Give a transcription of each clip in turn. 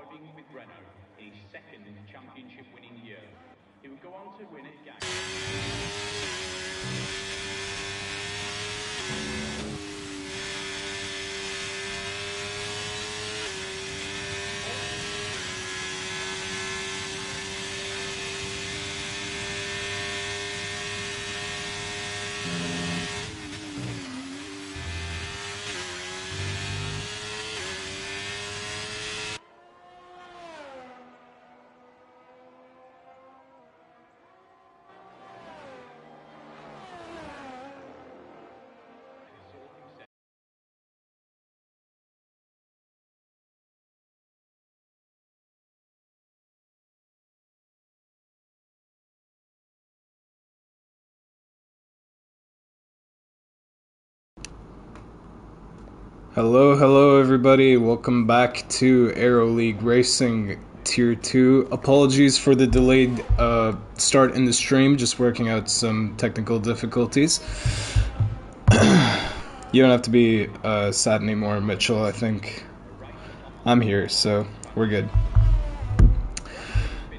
driving with Renault in his second championship-winning year. He would go on to win at Gas. Hello everybody, welcome back to Aero League Racing Tier 2. Apologies for the delayed start in the stream, just working out some technical difficulties. You don't have to be sad anymore, Mitchell. I think I'm here, so we're good.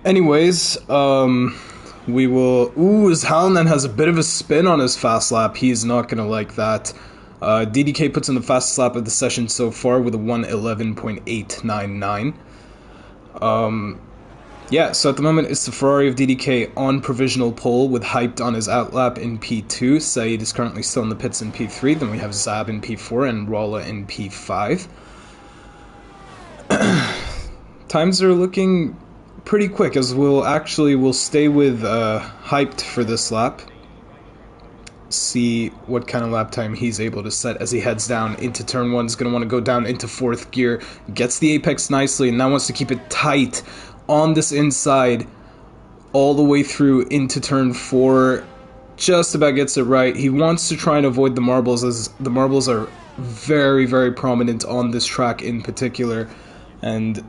Anyways, we will... Ooh, Halnan has a bit of a spin on his fast lap. He's not going to like that. DDK puts in the fastest lap of the session so far with a 1:11.899. Yeah, so at the moment it's the Ferrari of DDK on provisional pole with Hyped on his outlap in P2. Saeed is currently still in the pits in P3. Then we have Zab in P4 and Rolla in P5. Times are looking pretty quick, as we'll stay with Hyped for this lap. See what kind of lap time he's able to set as he heads down into turn 1. He's going to want to go down into 4th gear, gets the apex nicely, and now wants to keep it tight on this inside all the way through into turn 4. Just about gets it right. He wants to try and avoid the marbles, as the marbles are very, very prominent on this track in particular, and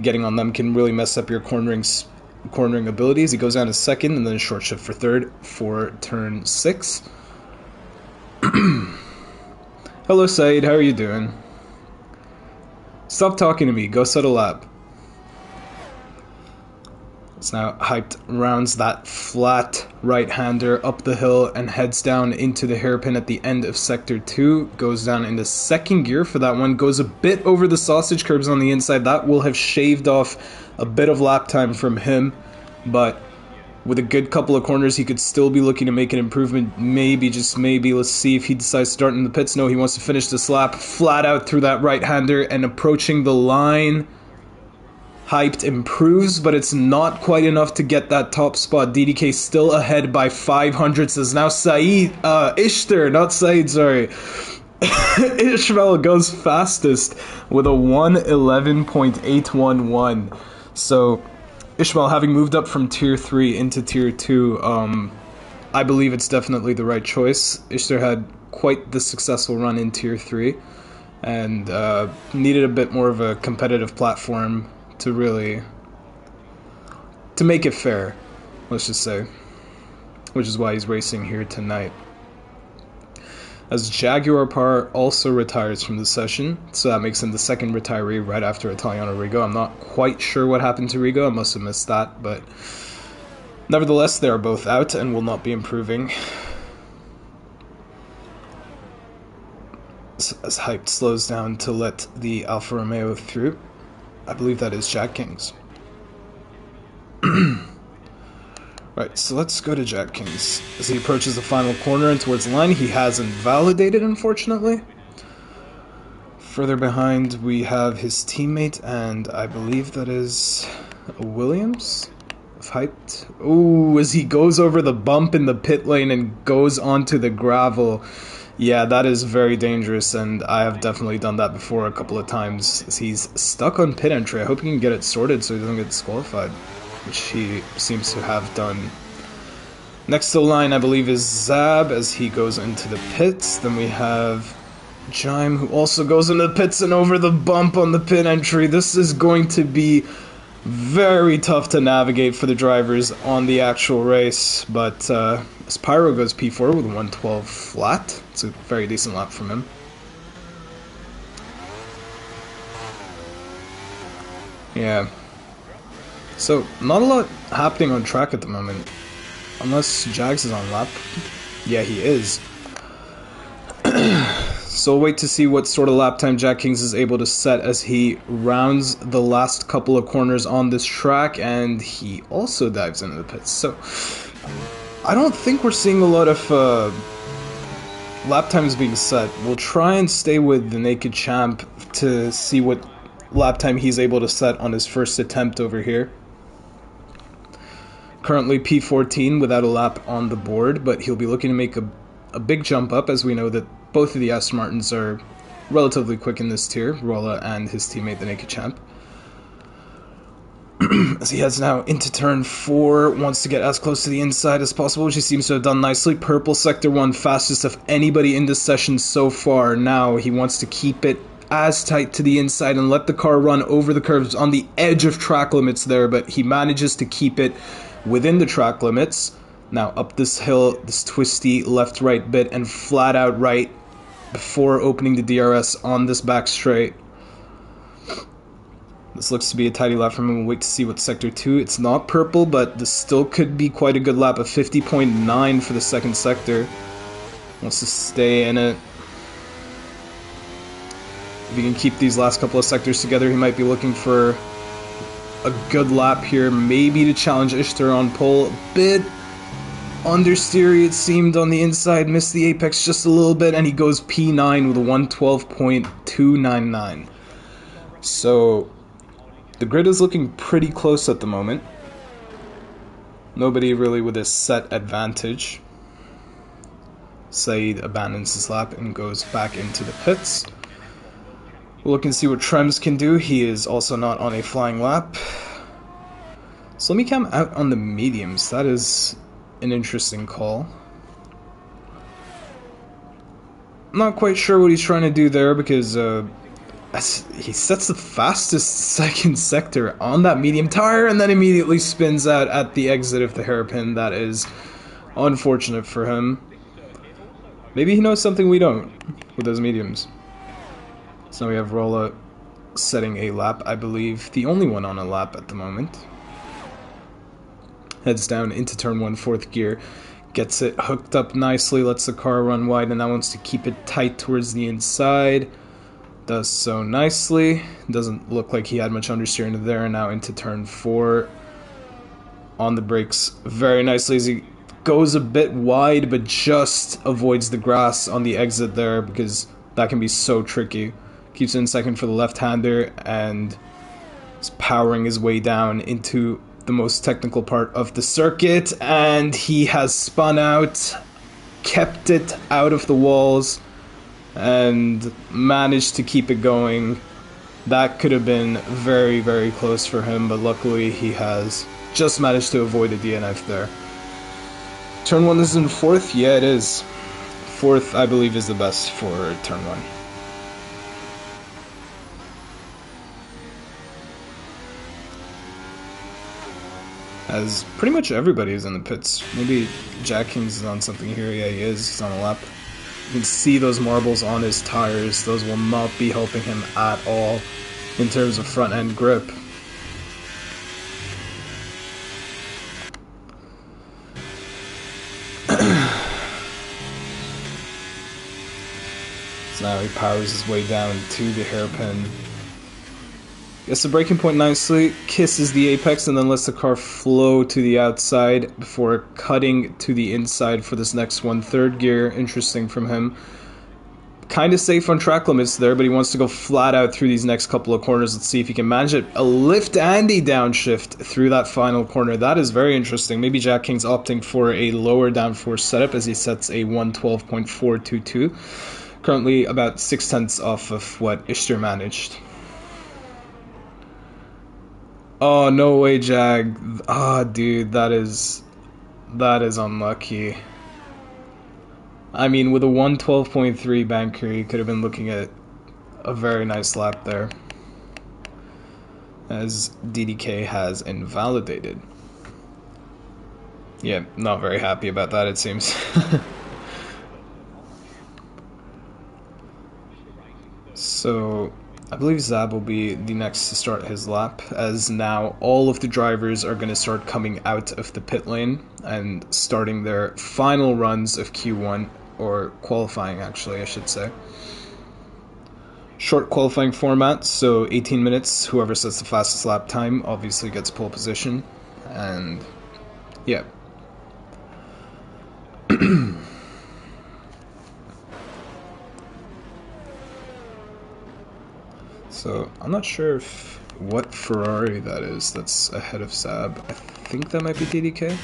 getting on them can really mess up your cornering abilities. He goes down to 2nd and then a short shift for 3rd for turn 6. Hello Saeed, how are you doing? Stop talking to me, go set a lap. It's now Hyped rounds that flat right-hander up the hill and heads down into the hairpin at the end of Sector 2. Goes down into 2nd gear for that one. Goes a bit over the sausage curbs on the inside. That will have shaved off a bit of lap time from him. But with a good couple of corners, he could still be looking to make an improvement. Maybe, just maybe. Let's see if he decides to start in the pits. No, he wants to finish this lap flat out through that right-hander and approaching the line. Hyped improves, but it's not quite enough to get that top spot. DDK still ahead by 500. Says now Ishtar, not Saeed, sorry. Ishmael goes fastest with a 1:11.811. So Ishmael, having moved up from Tier 3 into Tier 2, I believe it's definitely the right choice. Ishtar had quite the successful run in Tier 3, and needed a bit more of a competitive platform to make it fair, let's just say. Which is why he's racing here tonight. As Jaguar Par also retires from the session, so that makes him the 2nd retiree right after Italiano Rigo. I'm not quite sure what happened to Rigo, I must have missed that, but nevertheless, they are both out and will not be improving. As Hyped slows down to let the Alfa Romeo through. I believe that is Jack Kings. Right, so let's go to Jack Kings. As he approaches the final corner and towards the line, he hasn't validated, unfortunately. Further behind, we have his teammate, and I believe that is Williams. Hyped. Ooh, as he goes over the bump in the pit lane and goes onto the gravel. Yeah, that is very dangerous, and I have definitely done that before a couple of times. As he's stuck on pit entry. I hope he can get it sorted so he doesn't get disqualified, which he seems to have done. Next to the line, I believe, is Zab as he goes into the pits. Then we have Jaime, who also goes into the pits and over the bump on the pit entry. This is going to be very tough to navigate for the drivers on the actual race, but as Pyro goes P4 with 1:12 flat, it's a very decent lap from him. Yeah. So, not a lot happening on track at the moment. Unless Jags is on lap. Yeah, he is. So we'll wait to see what sort of lap time Jack Kings is able to set as he rounds the last couple of corners on this track, and he also dives into the pits. So, I don't think we're seeing a lot of lap times being set. We'll try and stay with the Naked Champ to see what lap time he's able to set on his first attempt over here. Currently P14 without a lap on the board, but he'll be looking to make a big jump up, as we know that both of the Aston Martins are relatively quick in this tier, Rolla and his teammate, the Naked Champ. As he heads now into turn 4, wants to get as close to the inside as possible, which he seems to have done nicely. Purple Sector 1, fastest of anybody in this session so far. Now he wants to keep it as tight to the inside and let the car run over the curves on the edge of track limits there, but he manages to keep it within the track limits. Now up this hill, this twisty left-right bit, and flat out right before opening the DRS on this back straight. This looks to be a tidy lap for him. We'll wait to see what Sector 2. It's not purple, but this still could be quite a good lap of 50.9 for the second sector. Wants to stay in it. If he can keep these last couple of sectors together, he might be looking for a good lap here, maybe to challenge Ishtar on pole. A bit understeery, it seemed, on the inside. Missed the apex just a little bit, and he goes P9 with a 112.299. So the grid is looking pretty close at the moment. Nobody really with a set advantage. Saeed abandons his lap and goes back into the pits. We'll look and see what Trems can do. He is also not on a flying lap. So let me come out on the mediums. That is an interesting call. I'm not quite sure what he's trying to do there, because he sets the fastest second sector on that medium tire and then immediately spins out at the exit of the hairpin. That is unfortunate for him. Maybe he knows something we don't with those mediums. So we have Rolla setting a lap, I believe the only one on a lap at the moment. Heads down into turn 1, 4th gear. Gets it hooked up nicely, lets the car run wide, and now wants to keep it tight towards the inside. Does so nicely. Doesn't look like he had much understeer into there, and now into turn 4. On the brakes very nicely as he goes a bit wide, but just avoids the grass on the exit there, because that can be so tricky. Keeps it in second for the left-hander, and is powering his way down into the most technical part of the circuit, and he has spun out, kept it out of the walls, and managed to keep it going. That could have been very, very close for him, but luckily he has just managed to avoid a DNF there. Turn 1 is in 4th? Yeah, it is. 4th, I believe, is the best for turn 1. As pretty much everybody is in the pits. Maybe Jack Kings is on something here. Yeah, he is. He's on a lap. You can see those marbles on his tires. Those will not be helping him at all in terms of front end grip. So now he powers his way down to the hairpin. Gets the braking point nicely, kisses the apex, and then lets the car flow to the outside before cutting to the inside for this next one. 3rd gear, interesting from him. Kind of safe on track limits there, but he wants to go flat out through these next couple of corners. Let's see if he can manage it. A lift and a downshift through that final corner. That is very interesting. Maybe Jack King's opting for a lower downforce setup as he sets a 112.422. Currently about 0.6 off of what Ishtar managed. Oh, no way, Jag. Ah, dude, that is unlucky. I mean, with a 112.3 banker, you could have been looking at a very nice lap there, as DDK has invalidated. Yeah, not very happy about that, it seems. So I believe Zab will be the next to start his lap, as now all of the drivers are going to start coming out of the pit lane and starting their final runs of Q1, or qualifying actually, I should say. Short qualifying format, so 18 minutes, whoever sets the fastest lap time obviously gets pole position, and yeah. So, I'm not sure what Ferrari that is that's ahead of Zab. I think that might be DDK.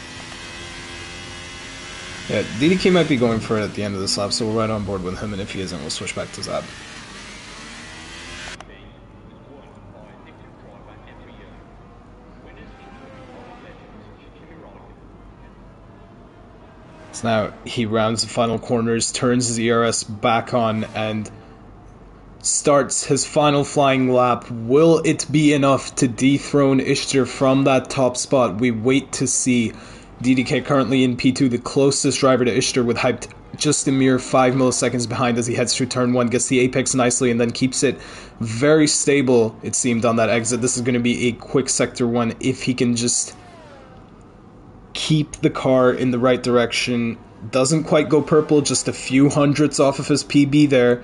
Yeah, DDK might be going for it at the end of this lap, so we're right on board with him, and if he isn't, we'll switch back to Zab. So now he rounds the final corners, turns his ERS back on, and starts his final flying lap. Will it be enough to dethrone Ishtar from that top spot? We wait to see. DDK currently in P2, the closest driver to Ishtar, with hyped just a mere 5 milliseconds behind as he heads through turn 1, gets the apex nicely, and then keeps it very stable, it seemed, on that exit. This is going to be a quick sector 1 if he can just keep the car in the right direction. Doesn't quite go purple, just a few hundredths off of his PB there.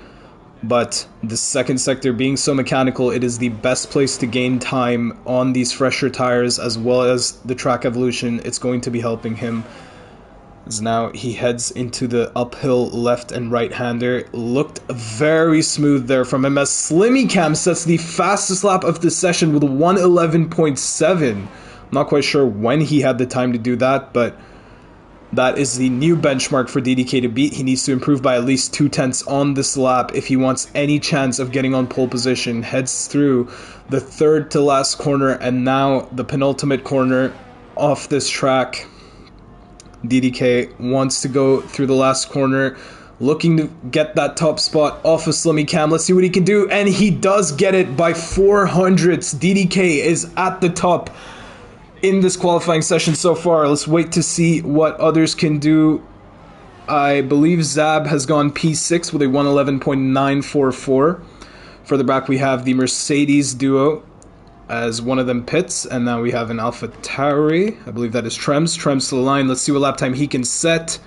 But the second sector being so mechanical, it is the best place to gain time on these fresher tires, as well as the track evolution. It's going to be helping him. As now he heads into the uphill left and right-hander. Looked very smooth there from him as Slimmy Cam sets the fastest lap of the session with a 1:11.7. I'm not quite sure when he had the time to do that, but that is the new benchmark for DDK to beat. He needs to improve by at least 0.2 on this lap if he wants any chance of getting on pole position. Heads through the third to last corner and now the penultimate corner off this track. DDK wants to go through the last corner, looking to get that top spot off of Slimmy Cam. Let's see what he can do, and he does get it by 400ths. DDK is at the top in this qualifying session so far. Let's wait to see what others can do. I believe Zab has gone P6 with a 1:11.944. Further back we have the Mercedes duo as one of them pits, and now we have an Alpha Tauri. I believe that is Trems. Trems to the line. Let's see what lap time he can set.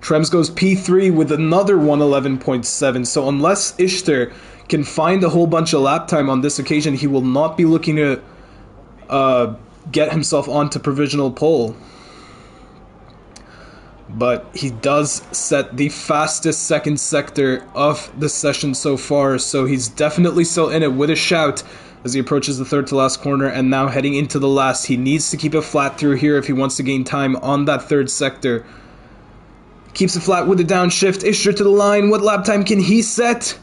Trems goes P3 with another 1:11.7. So unless Ishtar can find a whole bunch of lap time on this occasion, he will not be looking to get himself onto provisional pole. But he does set the fastest second sector of the session so far, so he's definitely still in it with a shout as he approaches the third to last corner, and now heading into the last. He needs to keep it flat through here if he wants to gain time on that third sector. Keeps it flat with a downshift. Ishtar to the line. What lap time can he set?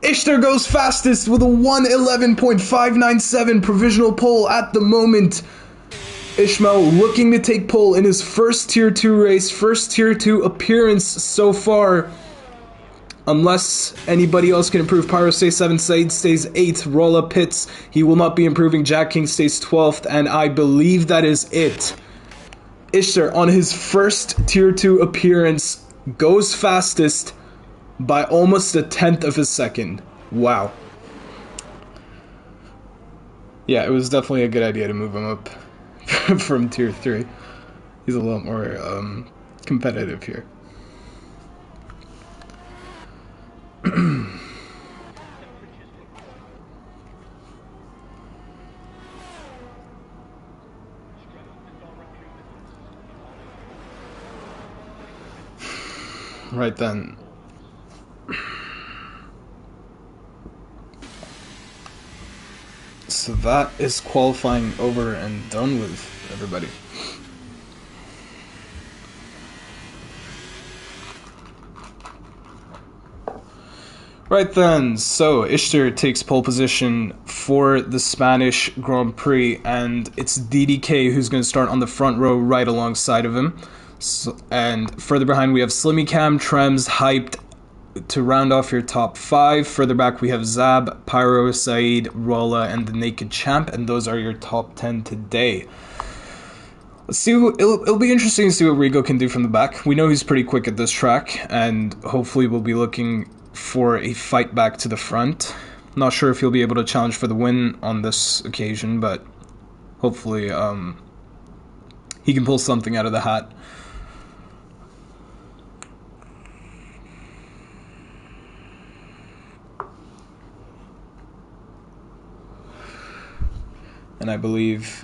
Ishtar goes fastest with a 1:11.597 provisional pole at the moment. Ishmael looking to take pole in his first Tier 2 race, first Tier 2 appearance so far. Unless anybody else can improve. Pyro stays 7th, Said stays 8th, Rolla pits. He will not be improving. Jack King stays 12th, and I believe that is it. Ishtar, on his first Tier 2 appearance, goes fastest by almost 1/10 of a second. Wow. Yeah, it was definitely a good idea to move him up from Tier 3. He's a lot more competitive here. Right then. So that is qualifying over and done with, everybody. Right then, so Ishtar takes pole position for the Spanish Grand Prix, and it's DDK who's going to start on the front row right alongside of him. So, and further behind we have Slimmy Cam, Trems, Hyped to round off your top 5. Further back we have Zab, Pyro, Said, Rolla, and the Naked Champ, and those are your top 10 today. Let's see. It'll be interesting to see what Rigo can do from the back. We know he's pretty quick at this track, and hopefully we'll be looking for a fight back to the front. Not sure if he'll be able to challenge for the win on this occasion, but hopefully he can pull something out of the hat. And I believe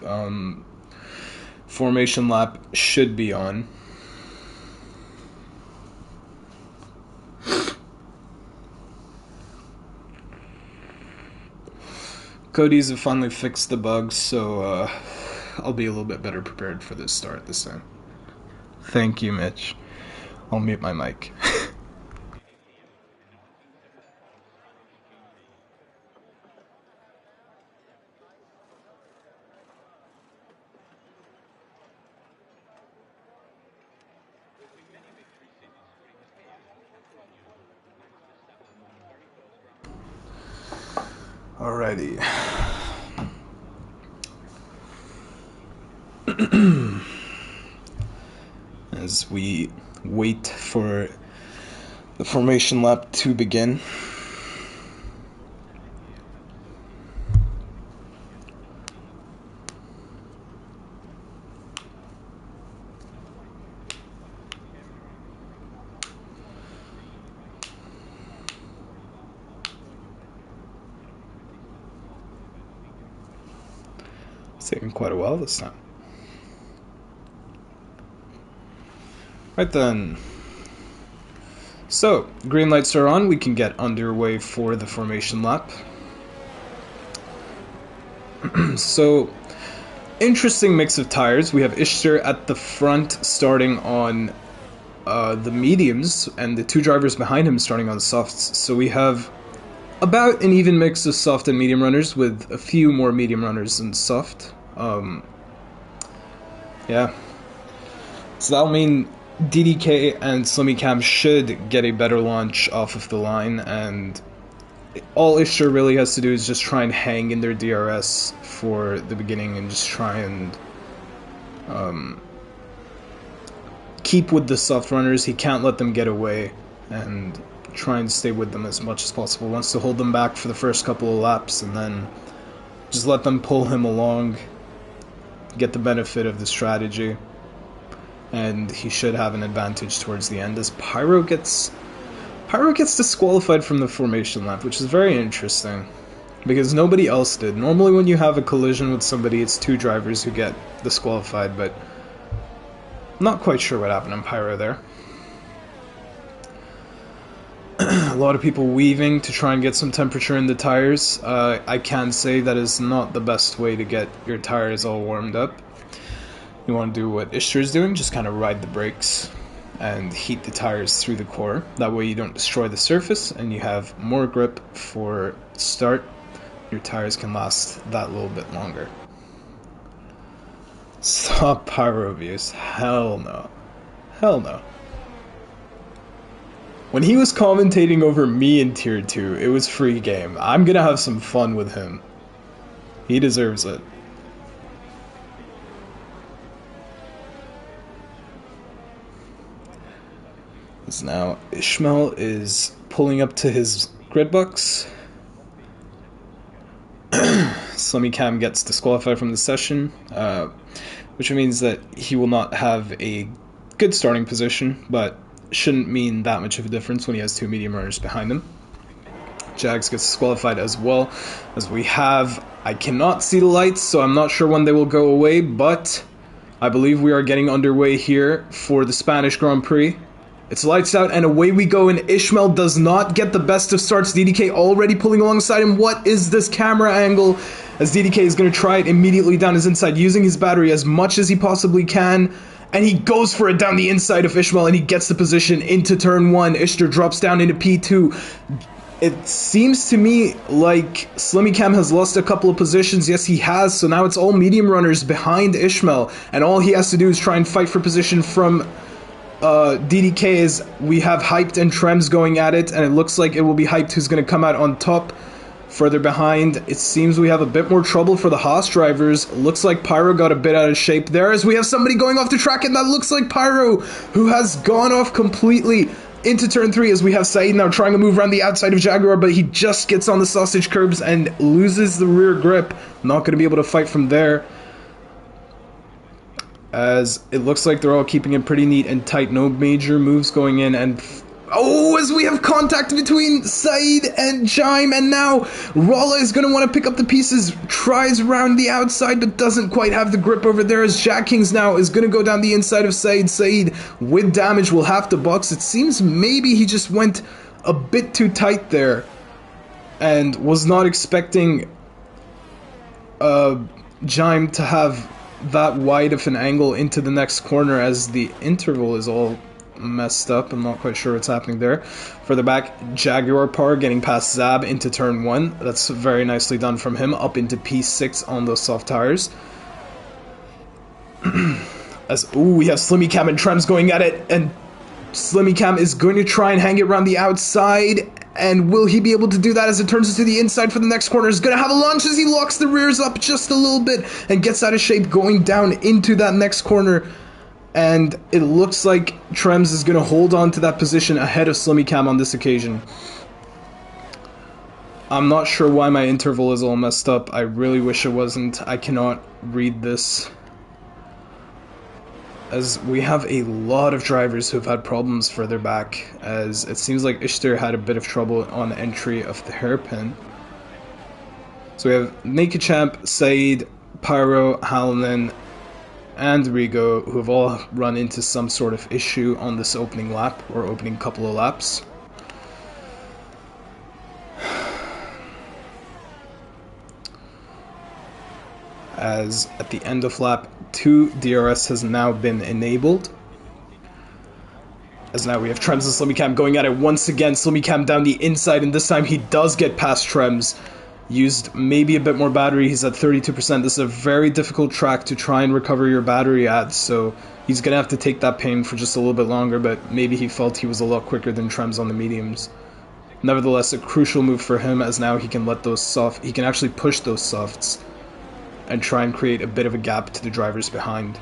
formation lap should be on. Cody's have finally fixed the bugs, so I'll be a little bit better prepared for this start this time. Thank you, Mitch. I'll mute my mic. Alrighty. As we wait for the formation lap to begin. It's taking quite a while this time. Right then. So, green lights are on. We can get underway for the formation lap. So, interesting mix of tires. We have Ishtar at the front starting on the mediums, and the two drivers behind him starting on softs. So we have about an even mix of soft and medium runners, with a few more medium runners than soft. Yeah. So that'll mean DDK and Slimmy Cam should get a better launch off of the line, and all Ishtar really has to do is just try and hang in their DRS for the beginning and just try and keep with the soft runners. He can't let them get away, and try and stay with them as much as possible. Wants to hold them back for the first couple of laps and then just let them pull him along, get the benefit of the strategy, and he should have an advantage towards the end as Pyro gets disqualified from the formation lap, which is very interesting because nobody else did. Normally when you have a collision with somebody, it's two drivers who get disqualified, but I'm not quite sure what happened in Pyro there. A lot of people weaving to try and get some temperature in the tires. I can say that is not the best way to get your tires all warmed up. You want to do what Ishtar is doing, just kind of ride the brakes and heat the tires through the core. That way you don't destroy the surface and you have more grip for start. Your tires can last that little bit longer. Stop Pyro abuse. Hell no. Hell no. When he was commentating over me in Tier 2, it was free game. I'm gonna have some fun with him. He deserves it. So now Ishmael is pulling up to his grid box. Slimmy Cam gets disqualified from the session, which means that he will not have a good starting position, but shouldn't mean that much of a difference when he has two medium runners behind him. Jags gets disqualified as well, as we have, I cannot see the lights, so I'm not sure when they will go away, but I believe we are getting underway here for the Spanish Grand Prix. It's lights out and away we go, and Ishmael does not get the best of starts. DDK already pulling alongside him. What is this camera angle? As DDK is going to try it immediately down his inside, using his battery as much as he possibly can. And he goes for it down the inside of Ishmael, and he gets the position into turn 1. Ishtar drops down into P2. It seems to me like Slimmy Cam has lost a couple of positions. Yes, he has. So now it's all medium runners behind Ishmael. And all he has to do is try and fight for position from DDK. As we have Hyped and Trems going at it. And it looks like it will be Hyped who's going to come out on top. Further behind, it seems we have a bit more trouble for the Haas drivers. Looks like Pyro got a bit out of shape there, as we have somebody going off the track, and that looks like Pyro, who has gone off completely. into turn 3 as we have Saeed now trying to move around the outside of Jaguar, but he just gets on the sausage curbs and loses the rear grip. Not going to be able to fight from there, as it looks like they're all keeping it pretty neat and tight. No major moves going in, and oh, as we have contact between Saeed and Jaime, and now Rolla is going to want to pick up the pieces, tries around the outside but doesn't quite have the grip over there, as Jack Kings now is going to go down the inside of Saeed. Saeed with damage will have to box. It seems maybe he just went a bit too tight there and was not expecting Jaime to have that wide of an angle into the next corner, as the interval is all messed up. I'm not quite sure what's happening there. Further back, Jaguar Par getting past Zab into turn 1. That's very nicely done from him, up into P6 on those soft tires. As, ooh, we have Slimmy Cam and Trems going at it, and Slimmy Cam is going to try and hang it around the outside, and will he be able to do that as it turns into the inside for the next corner? Is going to have a launch as he locks the rears up just a little bit and gets out of shape going down into that next corner. And it looks like Trems is going to hold on to that position ahead of Slimmy Cam on this occasion. I'm not sure why my interval is all messed up. I really wish it wasn't. I cannot read this, as we have a lot of drivers who have had problems further back, as it seems like Ishtar had a bit of trouble on entry of the hairpin. So we have Naked Champ, Saeed, Pyro, Halonen, and Rigo, who have all run into some sort of issue on this opening lap, or opening couple of laps. As at the end of lap 2, DRS has now been enabled. As now we have Trems and Slimmy Cam going at it once again. Slimmy Cam down the inside, and this time he does get past Trems. Used maybe a bit more battery. He's at 32%. This is a very difficult track to try and recover your battery at, so he's going to have to take that pain for just a little bit longer, but maybe he felt he was a lot quicker than Trems on the mediums. Nevertheless, a crucial move for him, as now he can let those he can actually push those softs and try and create a bit of a gap to the drivers behind.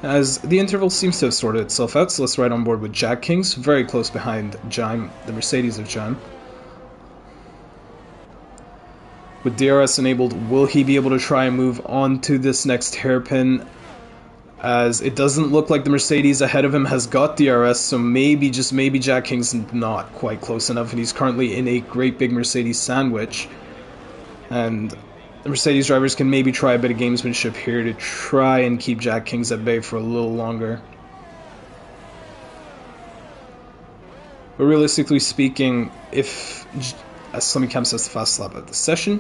As the interval seems to have sorted itself out, so let's ride on board with Jack Kings, very close behind Jaime, the Mercedes of Jaime. With DRS enabled, will he be able to try and move on to this next hairpin? As it doesn't look like the Mercedes ahead of him has got DRS, so maybe, just maybe, Jack King's not quite close enough, and he's currently in a great big Mercedes sandwich. And the Mercedes drivers can maybe try a bit of gamesmanship here to try and keep Jack Kings at bay for a little longer. But realistically speaking, if, as Slimmy Cam says, the fast lap of the session,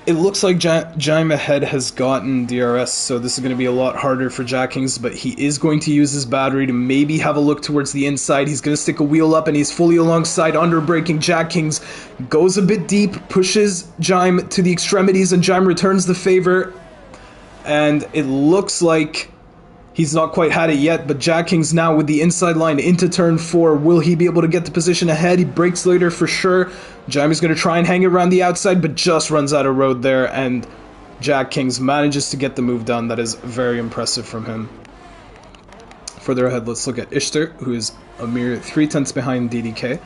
it looks like Jaime ahead has gotten DRS, so this is going to be a lot harder for Jack Kings, but he is going to use his battery to maybe have a look towards the inside. He's going to stick a wheel up, and he's fully alongside, under-braking. Jack Kings goes a bit deep, pushes Jaime to the extremities, and Jaime returns the favor, and it looks like he's not quite had it yet, but Jack Kings now with the inside line into turn 4. Will he be able to get the position ahead? He brakes later for sure. Jaime's going to try and hang it around the outside, but just runs out of road there, and Jack Kings manages to get the move done. That is very impressive from him. Further ahead, let's look at Ishtar, who is a mere 3/10 behind DDK.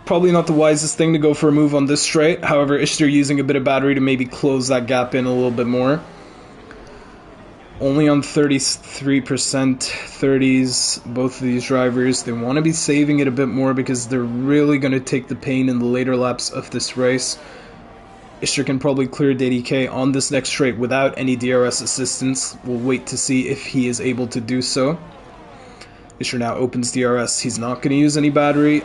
Probably not the wisest thing to go for a move on this straight. However, Ishtar using a bit of battery to maybe close that gap in a little bit more. Only on 33%, 30s, both of these drivers. They want to be saving it a bit more because they're really going to take the pain in the later laps of this race. Ishtar can probably clear DDK on this next straight without any DRS assistance. We'll wait to see if he is able to do so. Ishtar now opens DRS. He's not going to use any battery.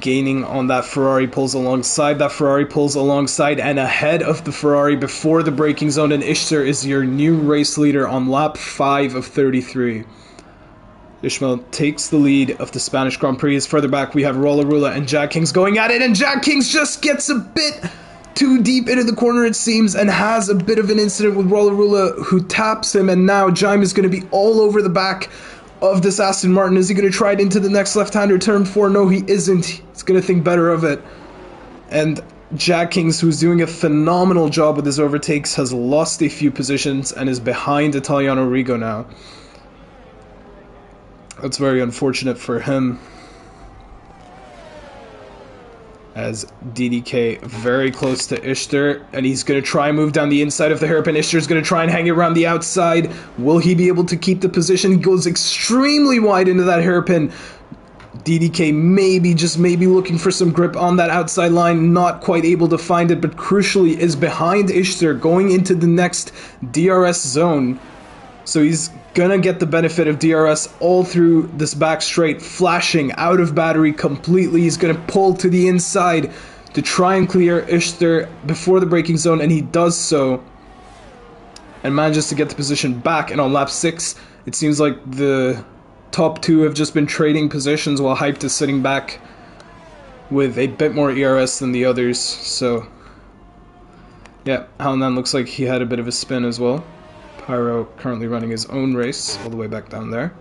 Gaining on that Ferrari, pulls alongside that Ferrari, pulls alongside and ahead of the Ferrari before the braking zone, and Ishtar is your new race leader on lap 5 of 33. Ishmael takes the lead of the Spanish Grand Prix. As further back we have Rollerula and Jack Kings going at it, and Jack Kings just gets a bit too deep into the corner, it seems, and has a bit of an incident with Rollerula, who taps him, and now Jaime is going to be all over the back of this Aston Martin. Is he going to try it into the next left-hander turn 4? No, he isn't. He's going to think better of it. And Jack Kings, who's doing a phenomenal job with his overtakes, has lost a few positions and is behind Italiano Rigo now. That's very unfortunate for him, as DDK very close to Ishtar, and he's going to try and move down the inside of the hairpin. Ishtar's going to try and hang it around the outside. Will he be able to keep the position? He goes extremely wide into that hairpin. DDK maybe, just maybe, looking for some grip on that outside line, not quite able to find it, but crucially is behind Ishtar going into the next DRS zone. So he's gonna get the benefit of DRS all through this back straight, flashing out of battery completely. He's gonna pull to the inside to try and clear Ishtar before the braking zone, and he does so and manages to get the position back. And on lap 6, it seems like the top two have just been trading positions while Hyped is sitting back with a bit more ERS than the others. So yeah, Halnan looks like he had a bit of a spin as well. Pyro currently running his own race all the way back down there.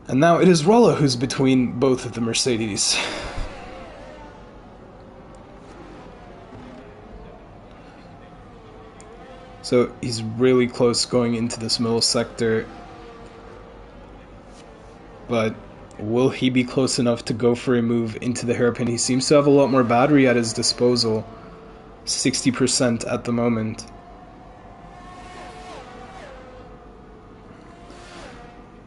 And now it is Rolla who's between both of the Mercedes. So he's really close going into this middle sector. But will he be close enough to go for a move into the hairpin? He seems to have a lot more battery at his disposal. 60% at the moment.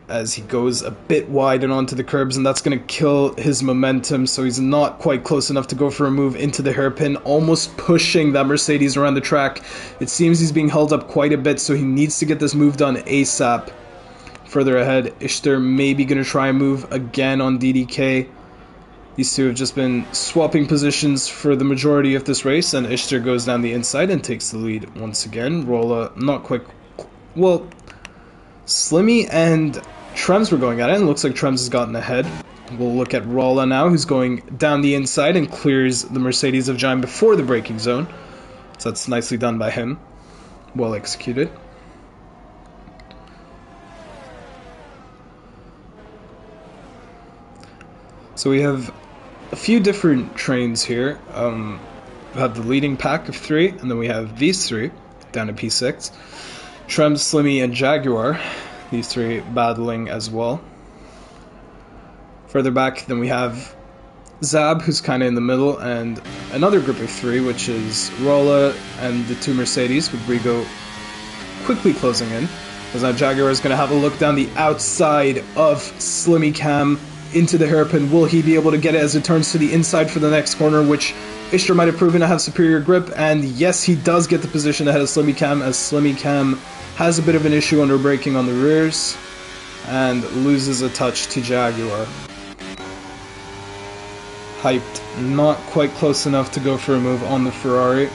As he goes a bit wide and onto the curbs, and that's going to kill his momentum, so he's not quite close enough to go for a move into the hairpin, almost pushing that Mercedes around the track. It seems he's being held up quite a bit, so he needs to get this move done ASAP. Further ahead, Ishtar maybe going to try and move again on DDK. These two have just been swapping positions for the majority of this race, and Ishtar goes down the inside and takes the lead once again. Rolla not quite... Well, Slimmy and Trems were going at it, and it looks like Trems has gotten ahead. We'll look at Rolla now, who's going down the inside and clears the Mercedes of Jaime before the braking zone. So that's nicely done by him. Well executed. So we have a few different trains here. We have the leading pack of 3, and then we have these 3 down to P6. Trems, Slimmy, and Jaguar. These 3 battling as well. Further back, then we have Zab, who's kind of in the middle, and another group of 3, which is Rolla and the 2 Mercedes, with Rigo quickly closing in. Because now Jaguar is going to have a look down the outside of Slimmy Cam into the hairpin. Will he be able to get it as it turns to the inside for the next corner, which Ishtar might have proven to have superior grip? And yes, he does get the position ahead of Slimmy Cam, as Slimmy Cam has a bit of an issue under braking on the rears and loses a touch to Jaguar. Hyped, not quite close enough to go for a move on the Ferrari.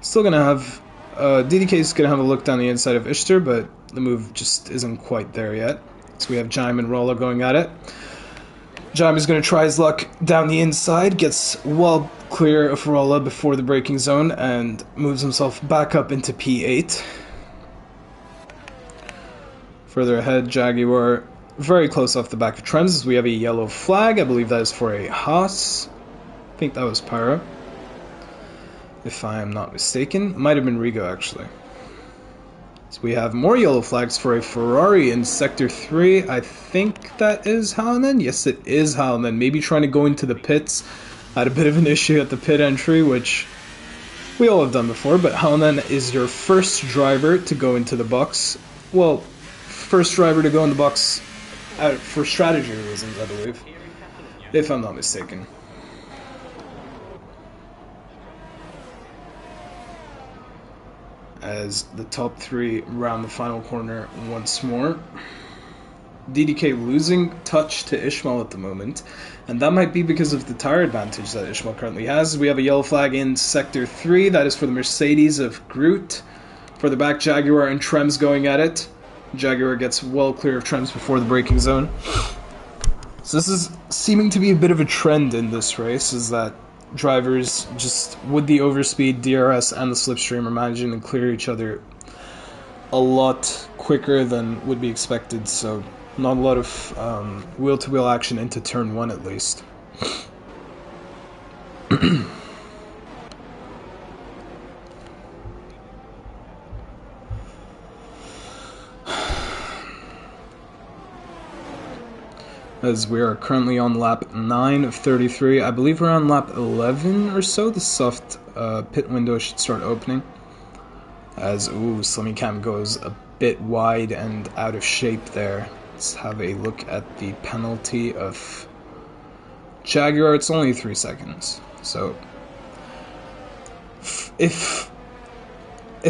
Still gonna have DDK is gonna have a look down the inside of Ishtar, but the move just isn't quite there yet. So we have Jaime and Rolla going at it. Jaime's going to try his luck down the inside, gets well clear of Rolla before the braking zone, and moves himself back up into P8. Further ahead, Jaguar very close off the back of Trems, as we have a yellow flag. I believe that is for a Haas. I think that was Pyro, if I am not mistaken. It might have been Rigo, actually. So we have more yellow flags for a Ferrari in Sector 3. I think that is Halnan. Yes, it is Halnan. Maybe trying to go into the pits. Had a bit of an issue at the pit entry, which we all have done before, but Halnan is your first driver to go into the box. Well, first driver to go in the box for strategy reasons, I believe, if I'm not mistaken. As the top 3 round the final corner once more. DDK losing touch to Ishmael at the moment, and that might be because of the tire advantage that Ishmael currently has. We have a yellow flag in Sector 3, that is for the Mercedes of Groot. For the back, Jaguar and Trems going at it. Jaguar gets well clear of Trems before the braking zone. So this is seeming to be a bit of a trend in this race, is that drivers, just with the overspeed, DRS, and the slipstream, are managing to clear each other a lot quicker than would be expected. So Not a lot of wheel-to-wheel action into turn 1 at least. As we are currently on lap 9 of 33. I believe we're on lap 11 or so. The soft pit window should start opening. As, Slimmy Cam goes a bit wide and out of shape there. Let's have a look at the penalty of Jaguar. It's only 3 seconds. So, if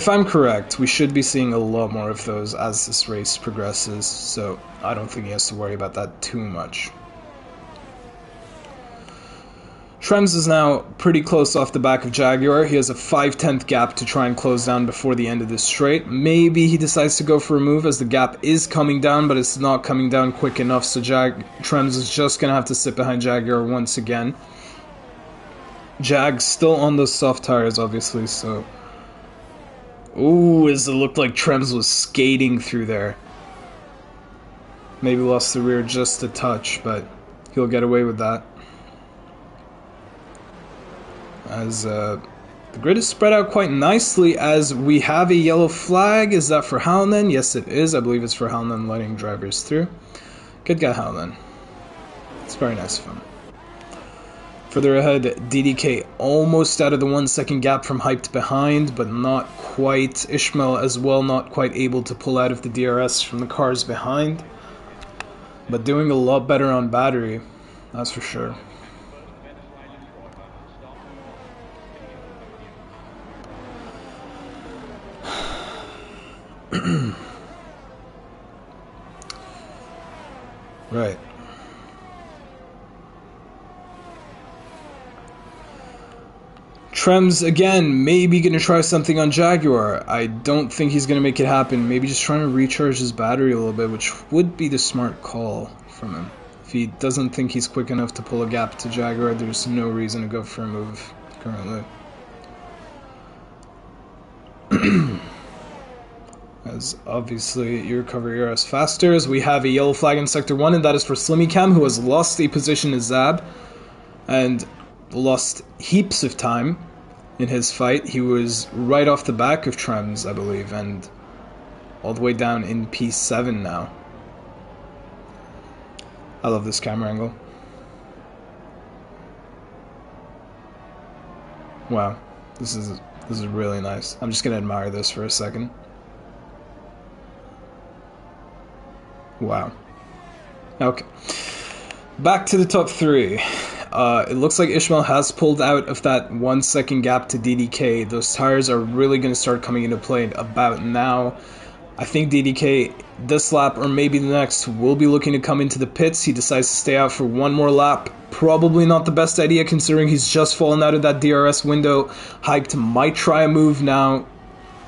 I'm correct, we should be seeing a lot more of those as this race progresses, so I don't think he has to worry about that too much. Trems is now pretty close off the back of Jaguar. He has a 5/10 gap to try and close down before the end of this straight. Maybe he decides to go for a move as the gap is coming down, but it's not coming down quick enough, so Trems is just going to have to sit behind Jaguar once again. Jag's still on those soft tires, obviously, so... As it looked like Trems was skating through there. Maybe lost the rear just a touch, but he'll get away with that. As the grid is spread out quite nicely as we have a yellow flag. Is that for Halnan? Yes, it is. I believe it's for Halnan letting drivers through. Good guy, Halnan. It's very nice of him. Further ahead, DDK almost out of the 1 second gap from Hyped behind, but not quite. Ishmael as well, not quite able to pull out of the DRS from the cars behind. But doing a lot better on battery, that's for sure. Right. Trems, again, maybe going to try something on Jaguar. I don't think he's going to make it happen. Maybe just trying to recharge his battery a little bit, which would be the smart call from him. If he doesn't think he's quick enough to pull a gap to Jaguar, there's no reason to go for a move currently. As obviously you recover your ERS faster, as we have a yellow flag in Sector 1, and that is for Slimmy Cam, who has lost a position to Zab, and lost heaps of time in his fight. He was right off the back of Trems, I believe, and all the way down in P7 now. I love this camera angle. Wow, this is really nice. I'm just gonna admire this for a second. Wow. Okay. Back to the top 3. It looks like Ishmael has pulled out of that 1 second gap to DDK. Those tires are really going to start coming into play about now. I think DDK this lap or maybe the next will be looking to come into the pits. He decides to stay out for one more lap. Probably not the best idea considering he's just fallen out of that DRS window. Hyped might try a move now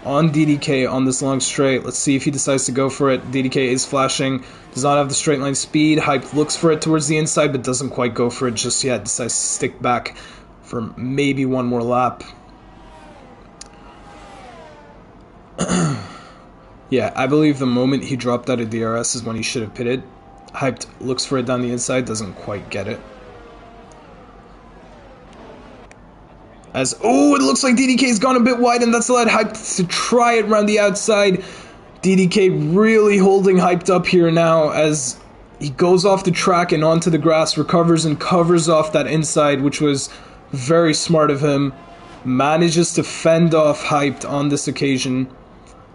on DDK on this long straight. Let's see if he decides to go for it. DDK is flashing, does not have the straight line speed. Hype looks for it towards the inside, but doesn't quite go for it just yet. Decides to stick back for maybe one more lap. Yeah, I believe the moment he dropped out of DRS is when he should have pitted. Hyped looks for it down the inside, doesn't quite get it. As, it looks like DDK's gone a bit wide, and that's allowed Hyped to try it around the outside. DDK really holding Hyped up here now as he goes off the track and onto the grass, recovers and covers off that inside, which was very smart of him. Manages to fend off Hyped on this occasion.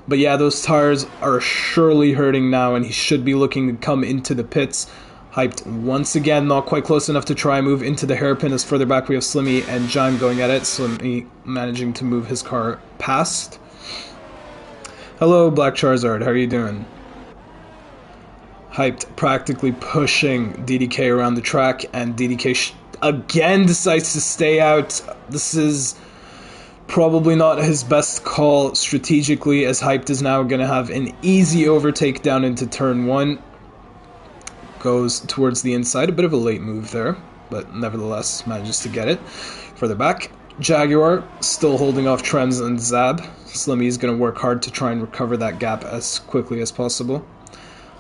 But yeah, those tires are surely hurting now, and he should be looking to come into the pits. Hyped once again, not quite close enough to try and move into the hairpin, as further back we have Slimmy and Jaime going at it. Slimmy managing to move his car past. Hello, Black Charizard, how are you doing? Hyped practically pushing DDK around the track, and DDK again decides to stay out. This is probably not his best call strategically, as Hyped is now going to have an easy overtake down into turn 1. Goes towards the inside, a bit of a late move there, but nevertheless manages to get it. Further back, Jaguar still holding off Trems and Zab. Slimmy is going to work hard to try and recover that gap as quickly as possible.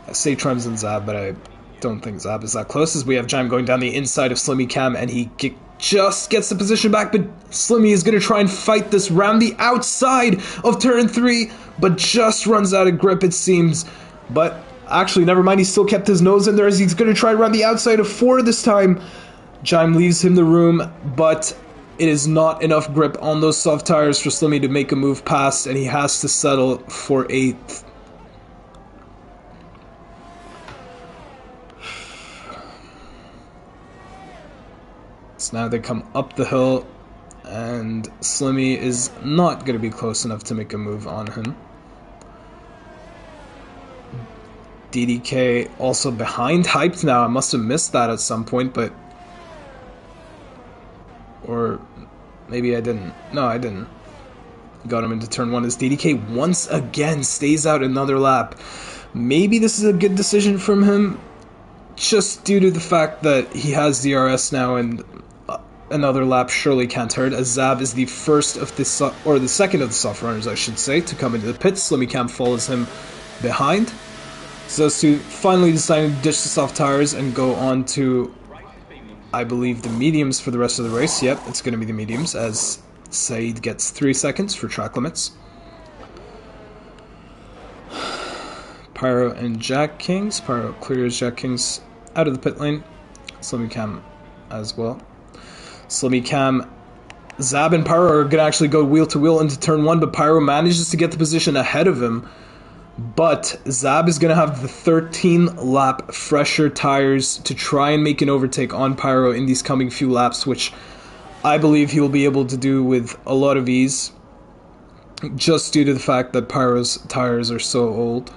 I say Trems and Zab, but I don't think Zab is that close, as we have Jaim going down the inside of Slimmy Cam, and he just gets the position back, but Slimmy is going to try and fight this round the outside of turn 3, but just runs out of grip, it seems. But actually, never mind, he still kept his nose in there, as he's going to try around the outside of 4 this time. Jaim leaves him the room, but it is not enough grip on those soft tires for Slimmy to make a move past, and he has to settle for 8th. So now they come up the hill, and Slimmy is not going to be close enough to make a move on him. DDK also behind Hyped now. I must have missed that at some point, but... Or maybe I didn't. No, I didn't. Got him into turn 1 as DDK once again stays out another lap. Maybe this is a good decision from him, just due to the fact that he has DRS now, and another lap surely can't hurt, as Zab is the first of the or the second of the soft runners, I should say, to come into the pits. Slimmy Cam follows him behind. So those two finally deciding to ditch the soft tires and go on to, I believe, the mediums for the rest of the race. Yep, it's going to be the mediums, as Saeed gets 3 seconds for track limits. Pyro and Jack Kings. Pyro clears Jack Kings out of the pit lane. Slimmy Cam as well. Slimmy Cam, Zab and Pyro are going to actually go wheel to wheel into turn 1, but Pyro manages to get the position ahead of him. But Zab is going to have the 13-lap fresher tires to try and make an overtake on Pyro in these coming few laps, which I believe he will be able to do with a lot of ease, just due to the fact that Pyro's tires are so old.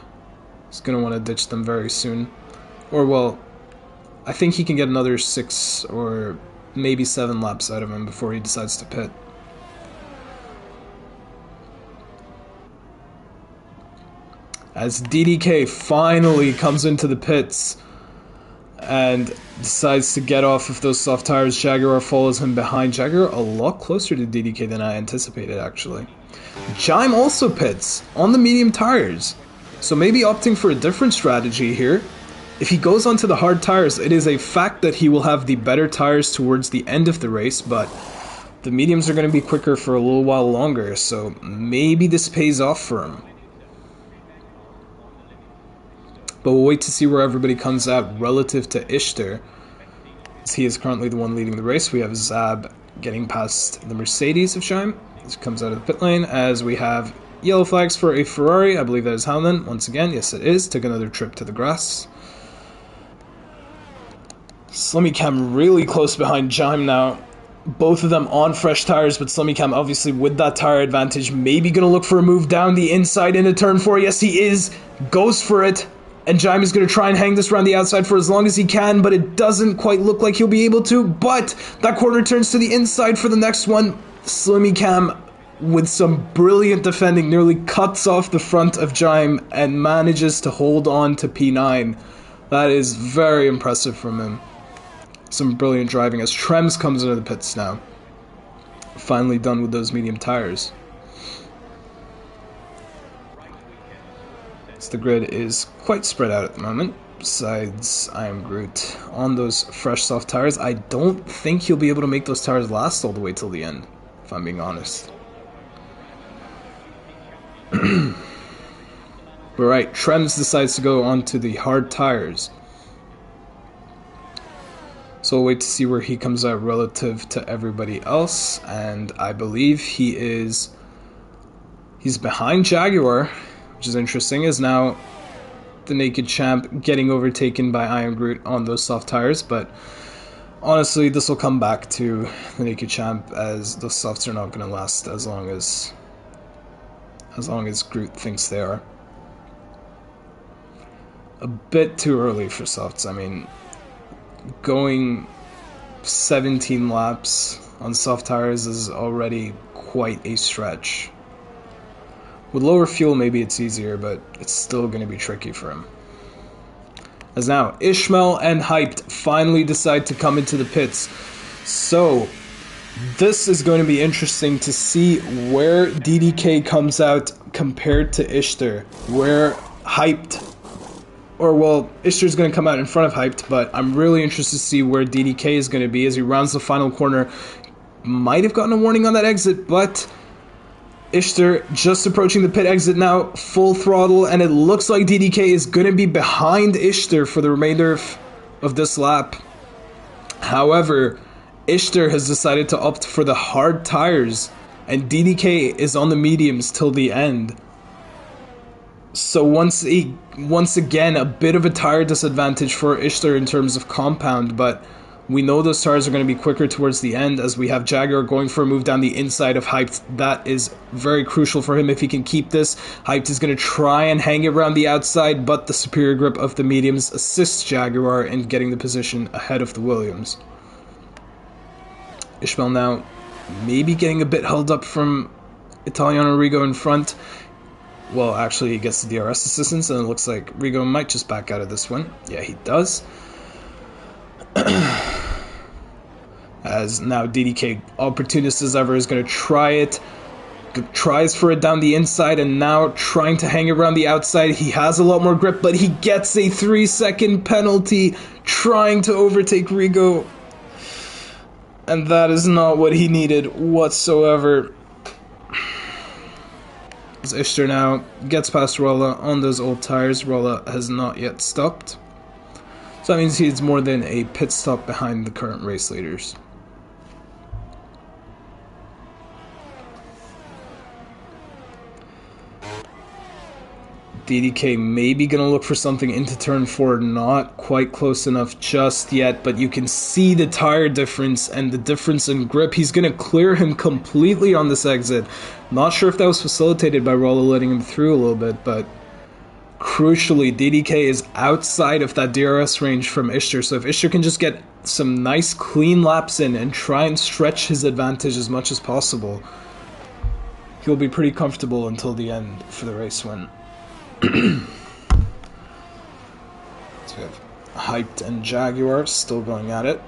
He's going to want to ditch them very soon. Or, well, I think he can get another 6 or maybe 7 laps out of him before he decides to pit. As DDK finally comes into the pits and decides to get off of those soft tires, Jaguar follows him behind. Jaguar a lot closer to DDK than I anticipated, actually. Jaim also pits on the medium tires, so maybe opting for a different strategy here. If he goes onto the hard tires, it is a fact that he will have the better tires towards the end of the race, but the mediums are going to be quicker for a little while longer, so maybe this pays off for him. But we'll wait to see where everybody comes out relative to Ishtar, as he is currently the one leading the race. We have Zab getting past the Mercedes of Jaim, as he comes out of the pit lane, as we have yellow flags for a Ferrari. I believe that is Howland. Once again, yes it is. Took another trip to the grass. Slimmy Cam really close behind Jaim now. Both of them on fresh tires, but Slimmy Cam obviously with that tire advantage, maybe going to look for a move down the inside into turn 4. Yes, he is. Goes for it. And Jaim is going to try and hang this around the outside for as long as he can, but it doesn't quite look like he'll be able to. But that corner turns to the inside for the next one. Slimmy Cam, with some brilliant defending, nearly cuts off the front of Jaim and manages to hold on to P9. That is very impressive from him. Some brilliant driving as Trems comes into the pits now. Finally done with those medium tires. So the grid is quite spread out at the moment. Besides, I am Groot on those fresh soft tires. I don't think he'll be able to make those tires last all the way till the end, if I'm being honest. But right, Trems decides to go onto the hard tires. So we'll wait to see where he comes out relative to everybody else. And I believe he's behind Jaguar, which is interesting, is now the Naked Champ getting overtaken by I Am Groot on those soft tires. But honestly, this will come back to the Naked Champ, as those softs are not going to last as long as Groot thinks they are. A bit too early for softs. I mean, going 17 laps on soft tires is already quite a stretch. With lower fuel, maybe it's easier, but it's still going to be tricky for him. As now, Ishmael and Hyped finally decide to come into the pits. So, this is going to be interesting to see where DDK comes out compared to Ishtar. Where Hyped or well, Ishtar's going to come out in front of Hyped, but I'm really interested to see where DDK is going to be as he rounds the final corner. Might have gotten a warning on that exit, but Ishtar just approaching the pit exit now, full throttle, and it looks like DDK is going to be behind Ishtar for the remainder of this lap. However, Ishtar has decided to opt for the hard tires, and DDK is on the mediums till the end. So once again, a bit of a tire disadvantage for Ishtar in terms of compound, but we know those tires are going to be quicker towards the end as we have Jaguar going for a move down the inside of Hyped. That is very crucial for him if he can keep this. Hyped is going to try and hang it around the outside, but the superior grip of the mediums assists Jaguar in getting the position ahead of the Williams. Ishmael now maybe getting a bit held up from Italiano Rigo in front. Well, actually, he gets the DRS assistance, and it looks like Rigo might just back out of this one. Yeah, he does. As now DDK, opportunist as ever, is going to try it. Tries for it down the inside, and now trying to hang around the outside. He has a lot more grip, but he gets a 3-second penalty trying to overtake Rigo. And that is not what he needed whatsoever. As Ishtar now gets past Rolla on those old tires. Rolla has not yet stopped. So that means he's more than a pit stop behind the current race leaders. DDK maybe going to look for something into turn 4, not quite close enough just yet, but you can see the tire difference and the difference in grip. He's going to clear him completely on this exit. Not sure if that was facilitated by Rolla letting him through a little bit, but crucially, DDK is outside of that DRS range from Ishtar, so if Ishtar can just get some nice clean laps in and try and stretch his advantage as much as possible, he'll be pretty comfortable until the end for the race win. So we have Hyped and Jaguar still going at it.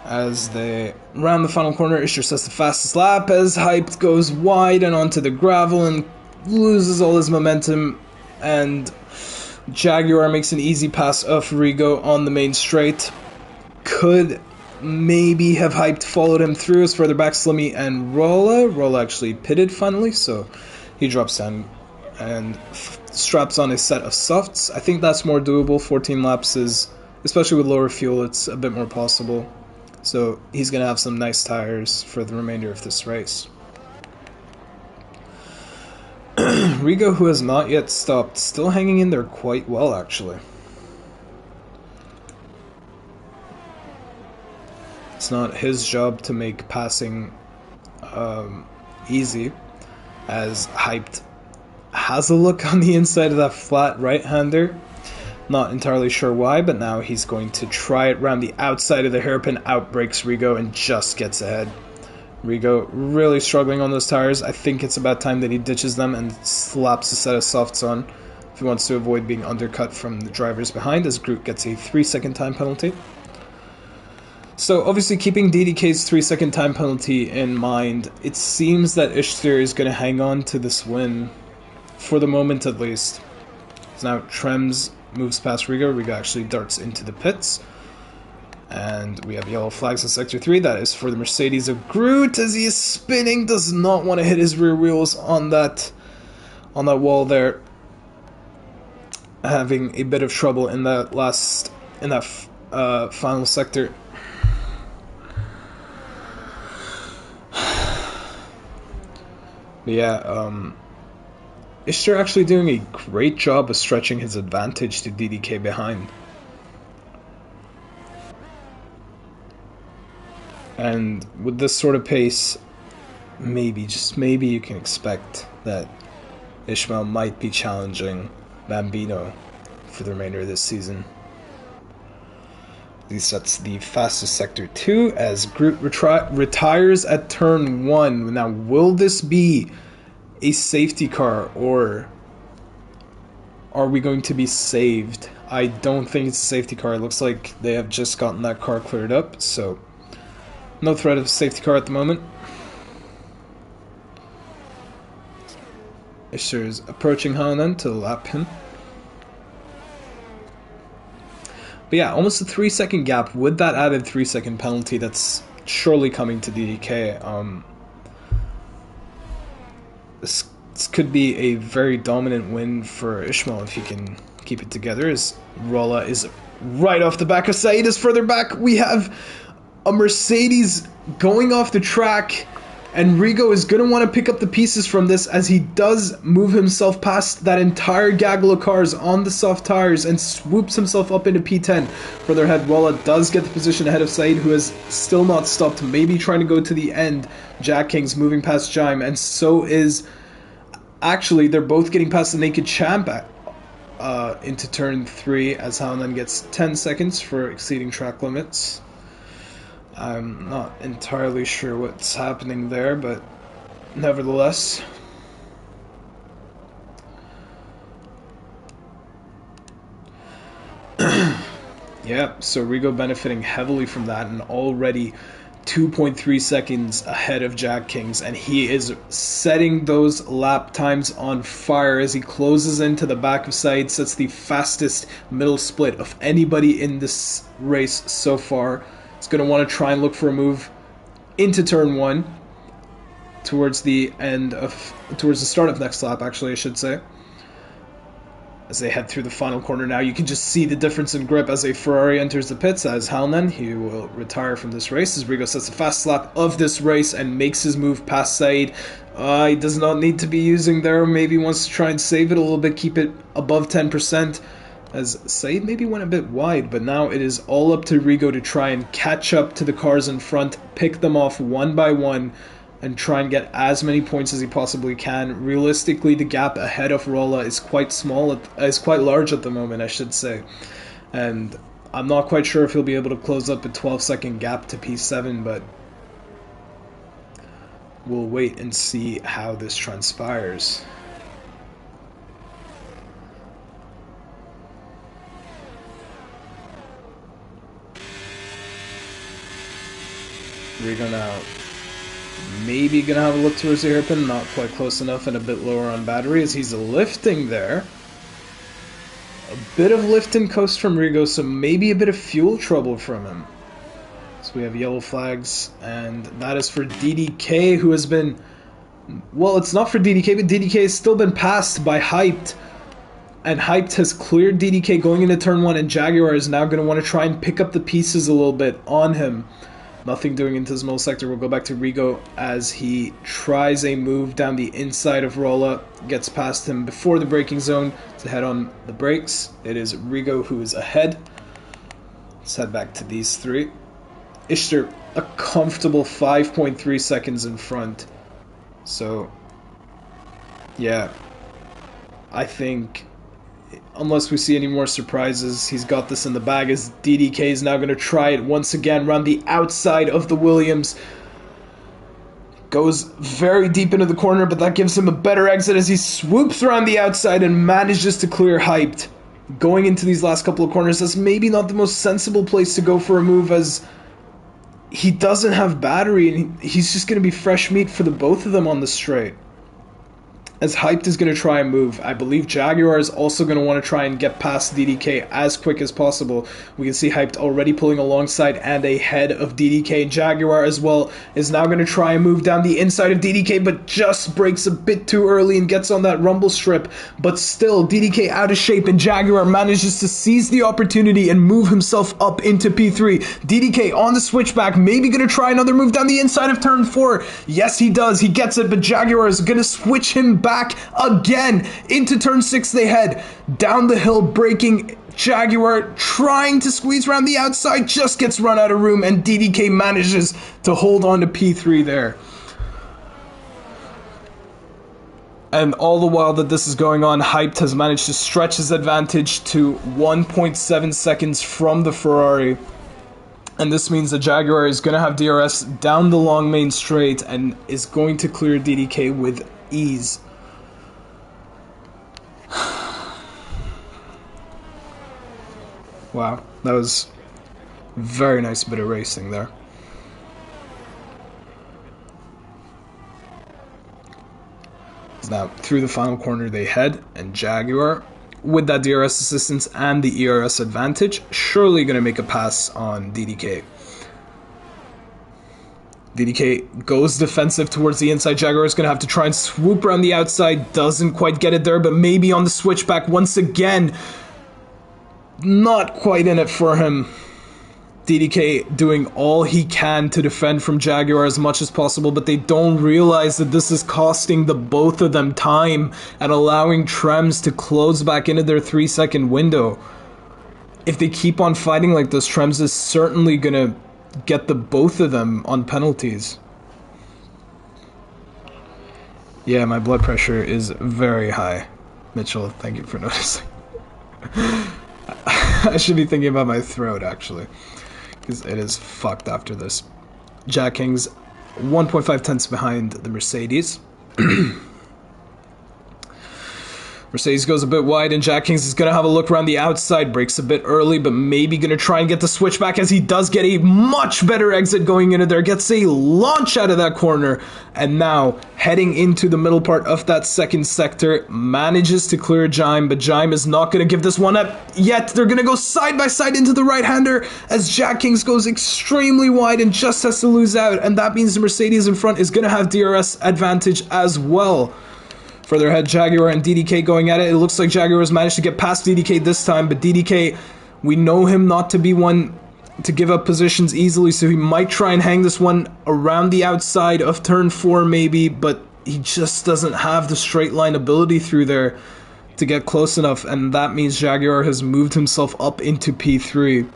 As they round the final corner, Ishtar sets the fastest lap as Hyped goes wide and onto the gravel and loses all his momentum, and Jaguar makes an easy pass off Rigo on the main straight. Could maybe have Hyped followed him through as further back Slimmy and Rolla. Rolla actually pitted finally, so he drops down and straps on a set of softs. I think that's more doable. 14 laps is, especially with lower fuel, it's a bit more possible. So he's going to have some nice tires for the remainder of this race. Rigo, who has not yet stopped, still hanging in there quite well, actually. It's not his job to make passing easy, as Hyped has a look on the inside of that flat right-hander. Not entirely sure why, but now he's going to try it around the outside of the hairpin, outbreaks Rigo, and just gets ahead. Rigo really struggling on those tires. I think it's about time that he ditches them and slaps a set of softs on if he wants to avoid being undercut from the drivers behind, as Groot gets a 3-second time penalty. So obviously, keeping DDK's 3-second time penalty in mind, it seems that Ishtar is going to hang on to this win, for the moment at least. So now Trems moves past Rigo. Rigo actually darts into the pits. And we have yellow flags in Sector 3. That is for the Mercedes of Groot, as he is spinning. Does not want to hit his rear wheels on that wall there. Having a bit of trouble in that final sector. But yeah, Ishtar actually doing a great job of stretching his advantage to DDK behind. And with this sort of pace, maybe, just maybe, you can expect that Ishmael might be challenging Bambino for the remainder of this season. He sets the fastest Sector 2 as Groot retires at turn 1. Now, will this be a safety car, or are we going to be saved? I don't think it's a safety car. It looks like they have just gotten that car cleared up, so no threat of a safety car at the moment. Ishtar is approaching Hanan to lap him. But yeah, almost a 3-second gap with that added 3-second penalty that's surely coming to DDK. This could be a very dominant win for Ishmael if he can keep it together, as Rolla is right off the back of Saeed is further back. We have a Mercedes going off the track, and Rigo is going to want to pick up the pieces from this as he does move himself past that entire gaggle of cars on the soft tires and swoops himself up into P10. Further ahead, Rolla does get the position ahead of Saeed, who has still not stopped, maybe trying to go to the end. Jack King's moving past Jaime, and so is... Actually, they're both getting past the Naked Champ into turn 3, as Hanan gets 10 seconds for exceeding track limits. I'm not entirely sure what's happening there, but nevertheless. Yeah, so Rigo benefiting heavily from that, and already 2.3 seconds ahead of Jack Kings, and he is setting those lap times on fire as he closes into the back of Saeed, sets the fastest middle split of anybody in this race so far. He's going to want to try and look for a move into turn 1 towards the start of next lap, actually, I should say. As they head through the final corner now, you can just see the difference in grip as a Ferrari enters the pits. As Halnan, he will retire from this race as Rigo sets the fast lap of this race and makes his move past Saeed. He does not need to be using there. Maybe wants to try and save it a little bit, keep it above 10%. As Saeed maybe went a bit wide, but now it is all up to Rigo to try and catch up to the cars in front, pick them off one by one, and try and get as many points as he possibly can. Realistically, the gap ahead of Rolla is quite large at the moment, I should say. And I'm not quite sure if he'll be able to close up a 12-second gap to P7, but we'll wait and see how this transpires. Rigo now maybe gonna have a look towards the hairpin, not quite close enough and a bit lower on battery as he's lifting there. A bit of lift and coast from Rigo, so maybe a bit of fuel trouble from him. So we have yellow flags, and that is for DDK, who has been... Well, it's not for DDK, but DDK has still been passed by Hyped. And Hyped has cleared DDK going into turn 1, and Jaguar is now going to want to try and pick up the pieces a little bit on him. Nothing doing into this middle sector. We'll go back to Rigo as he tries a move down the inside of Rolla, gets past him before the braking zone to head on the brakes. It is Rigo who is ahead. Let's head back to these three. Ishtar, a comfortable 5.3 seconds in front. So, yeah, I think... Unless we see any more surprises, he's got this in the bag as DDK is now going to try it once again around the outside of the Williams. Goes very deep into the corner, but that gives him a better exit as he swoops around the outside and manages to clear Hyped. Going into these last couple of corners, that's maybe not the most sensible place to go for a move as he doesn't have battery and he's just going to be fresh meat for the both of them on the straight. As Hyped is going to try and move, I believe Jaguar is also going to want to try and get past DDK as quick as possible. We can see Hyped already pulling alongside and ahead of DDK. Jaguar as well is now going to try and move down the inside of DDK, but just breaks a bit too early and gets on that rumble strip. But still, DDK out of shape, and Jaguar manages to seize the opportunity and move himself up into P3. DDK on the switchback, maybe going to try another move down the inside of turn 4. Yes, he does. He gets it, but Jaguar is going to switch him back again. Into turn 6 they head. Down the hill, braking. Jaguar trying to squeeze around the outside, just gets run out of room, and DDK manages to hold on to P3 there. And all the while that this is going on, Hyped has managed to stretch his advantage to 1.7 seconds from the Ferrari. And this means the Jaguar is going to have DRS down the long main straight and is going to clear DDK with ease. Wow, that was a very nice bit of racing there. Now, through the final corner they head, and Jaguar, with that DRS assistance and the ERS advantage, surely going to make a pass on DDK. DDK goes defensive towards the inside. Jaguar is going to have to try and swoop around the outside. Doesn't quite get it there, but maybe on the switchback once again. Not quite in it for him. DDK doing all he can to defend from Jaguar as much as possible, but they don't realize that this is costing the both of them time and allowing Trems to close back into their 3-second window. If they keep on fighting like this, Trems is certainly going to get the both of them on penalties. Yeah, my blood pressure is very high. Mitchell, thank you for noticing. I should be thinking about my throat, actually, because it is fucked after this. Jack King's 1.5 tenths behind the Mercedes. Mercedes goes a bit wide, and Jack Kings is going to have a look around the outside. Breaks a bit early, but maybe going to try and get the switchback, as he does get a much better exit going into there. Gets a launch out of that corner, and now heading into the middle part of that second sector. Manages to clear Jaime, but Jaime is not going to give this one up yet. They're going to go side by side into the right-hander, as Jack Kings goes extremely wide and just has to lose out. And that means the Mercedes in front is going to have DRS advantage as well. Further ahead, Jaguar and DDK going at it. It looks like Jaguar has managed to get past DDK this time, but DDK, we know him not to be one to give up positions easily, so he might try and hang this one around the outside of turn 4 maybe, but he just doesn't have the straight line ability through there to get close enough, and that means Jaguar has moved himself up into P3.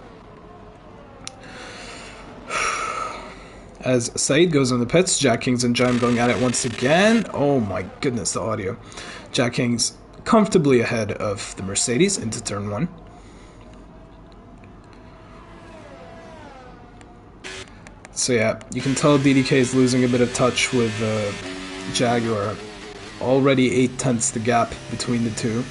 As Said goes in the pits, Jack Kings and Jaime going at it once again. Oh my goodness, the audio. Jack Kings comfortably ahead of the Mercedes into turn 1. So yeah, you can tell DDK is losing a bit of touch with Jaguar. Already 8 tenths the gap between the two.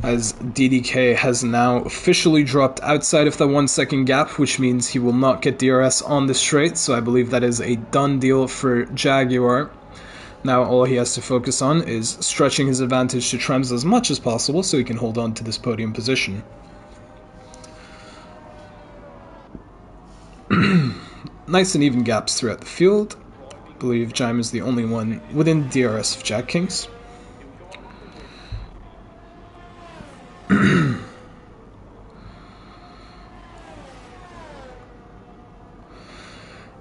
As DDK has now officially dropped outside of the 1 second gap, which means he will not get DRS on the straight, so I believe that is a done deal for Jaguar. Now all he has to focus on is stretching his advantage to Trems as much as possible so he can hold on to this podium position. Nice and even gaps throughout the field. I believe Jaime is the only one within DRS of Jack Kings.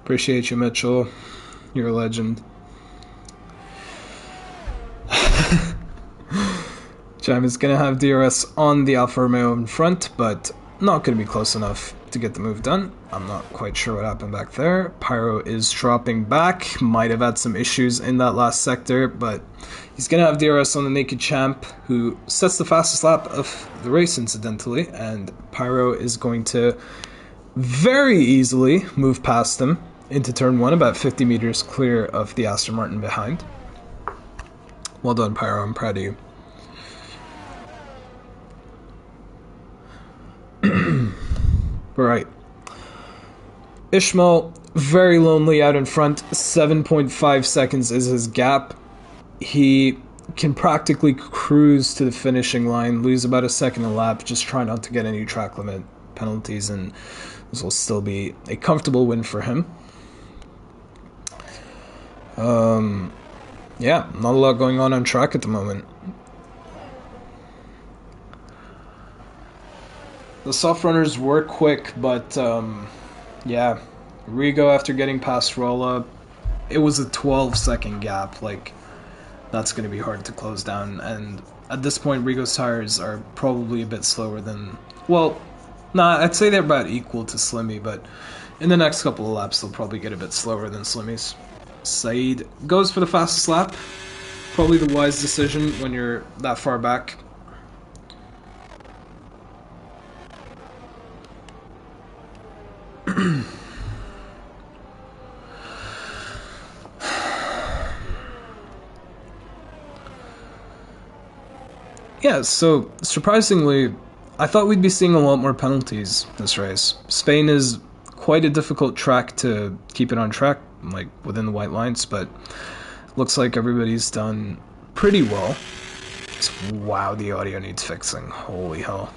Appreciate you, Mitchell. You're a legend. Jaime is going to have DRS on the Alfa Romeo in front, but not going to be close enough to get the move done. I'm not quite sure what happened back there. Pyro is dropping back. Might have had some issues in that last sector, but he's going to have DRS on the Naked Champ, who sets the fastest lap of the race, incidentally, and Pyro is going to very easily move past him into turn 1, about 50 meters clear of the Aston Martin behind. Well done, Pyro. I'm proud of you. Right. Ishmael, very lonely out in front. 7.5 seconds is his gap. He can practically cruise to the finishing line, lose about a second a lap, just try not to get any track limit penalties, and this will still be a comfortable win for him. Yeah, not a lot going on track at the moment. The soft runners were quick, but yeah, Rigo, after getting past Rolla, it was a 12-second gap. Like, that's going to be hard to close down, and at this point Rigo's tires are probably a bit slower than, well, nah, I'd say they're about equal to Slimmy, but in the next couple of laps they'll probably get a bit slower than Slimmy's. Said goes for the fastest lap, probably the wise decision when you're that far back. Yeah, so surprisingly, I thought we'd be seeing a lot more penalties this race. Spain is quite a difficult track to keep it on track, like within the white lines, but looks like everybody's done pretty well. So, wow, the audio needs fixing. Holy hell.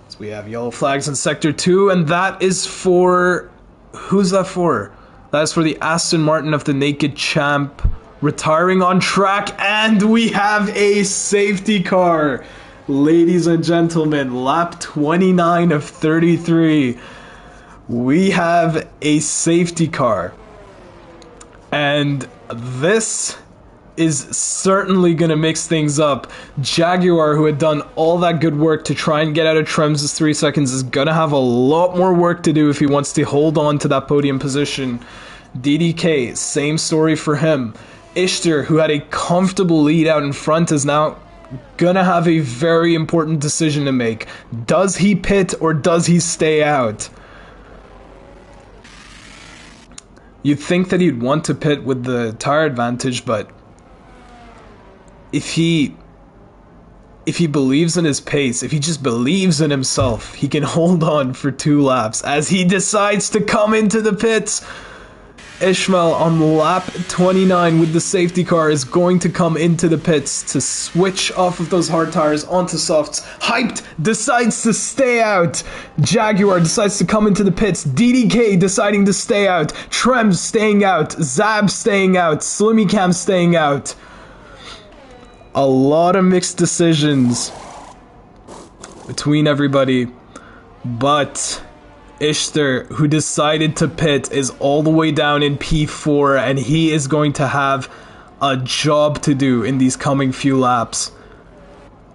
So we have yellow flags in Sector 2, and that is for... Who's that for? That is for the Aston Martin of the Naked Champ retiring on track, and we have a safety car. Ladies and gentlemen, lap 29 of 33. We have a safety car. And this is certainly going to mix things up. Jaguar, who had done all that good work to try and get out of Trems's 3 seconds, is going to have a lot more work to do if he wants to hold on to that podium position. DDK, same story for him. Ishtar, who had a comfortable lead out in front, is now gonna have a very important decision to make. Does he pit or does he stay out? You'd think that he'd want to pit with the tire advantage, but if he believes in his pace, if he just believes in himself, he can hold on for 2 laps as he decides to come into the pits. Ishmael on lap 29 with the safety car is going to come into the pits to switch off of those hard tires onto softs. Hyped decides to stay out. Jaguar decides to come into the pits. DDK deciding to stay out. Trems staying out. Zab staying out. Slimmy Cam staying out. A lot of mixed decisions between everybody, but Ishtar, who decided to pit, is all the way down in P4, and he is going to have a job to do in these coming few laps.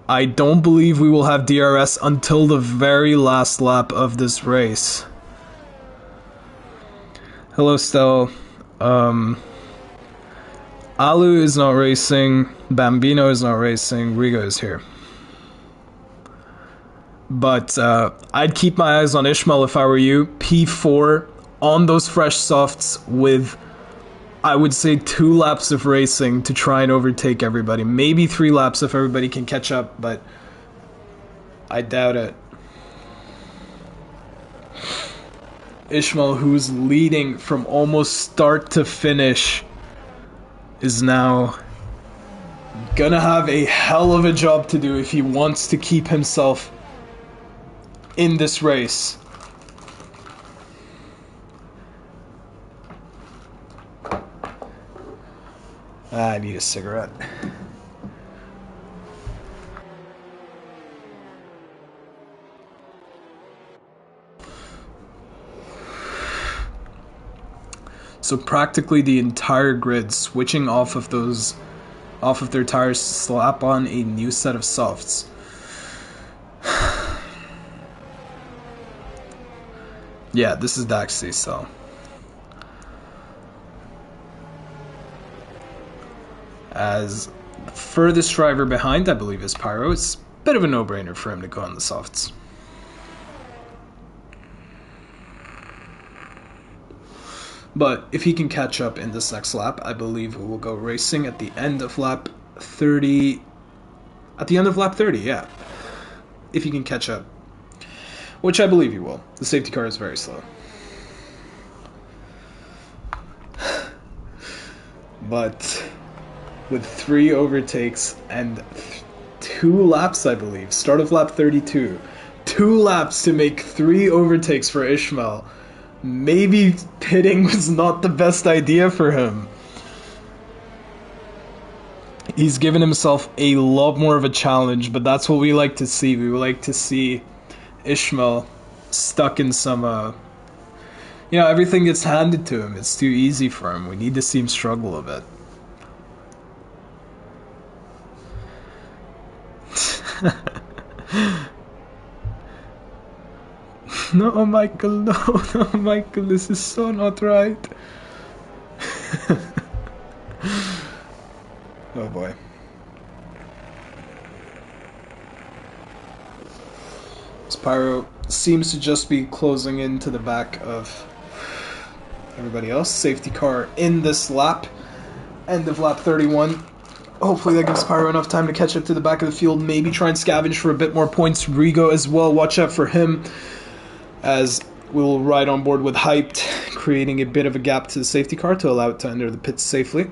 I don't believe we will have DRS until the very last lap of this race. Hello, Stel. Alu is not racing, Bambino is not racing, Rigo is here. But I'd keep my eyes on Ishmael if I were you. P4 on those fresh softs with, I would say, 2 laps of racing to try and overtake everybody. Maybe 3 laps if everybody can catch up, but I doubt it. Ishmael, who's leading from almost start to finish, is now gonna have a hell of a job to do if he wants to keep himself in this race. I need a cigarette. So practically the entire grid switching off of their tires to slap on a new set of softs. Yeah, this is Daxi, so. As the furthest driver behind, I believe, is Pyro. It's a bit of a no-brainer for him to go on the softs. But if he can catch up in this next lap, I believe we will go racing at the end of lap 30. At the end of lap 30, yeah. If he can catch up. Which I believe he will. The safety car is very slow. But with 3 overtakes and 2 laps, I believe, start of lap 32, 2 laps to make 3 overtakes for Ishmael. Maybe pitting was not the best idea for him. He's given himself a lot more of a challenge, but that's what we like to see. We would like to see Ishmael stuck in some, everything gets handed to him. It's too easy for him. We need to see him struggle a bit. No, Michael, no, Michael, this is so not right. Oh boy. Spyro seems to just be closing into the back of everybody else. Safety car in this lap. End of lap 31. Hopefully that gives Pyro enough time to catch up to the back of the field, maybe try and scavenge for a bit more points. Rigo as well, watch out for him, as we'll ride on board with Hyped, creating a bit of a gap to the safety car to allow it to enter the pits safely.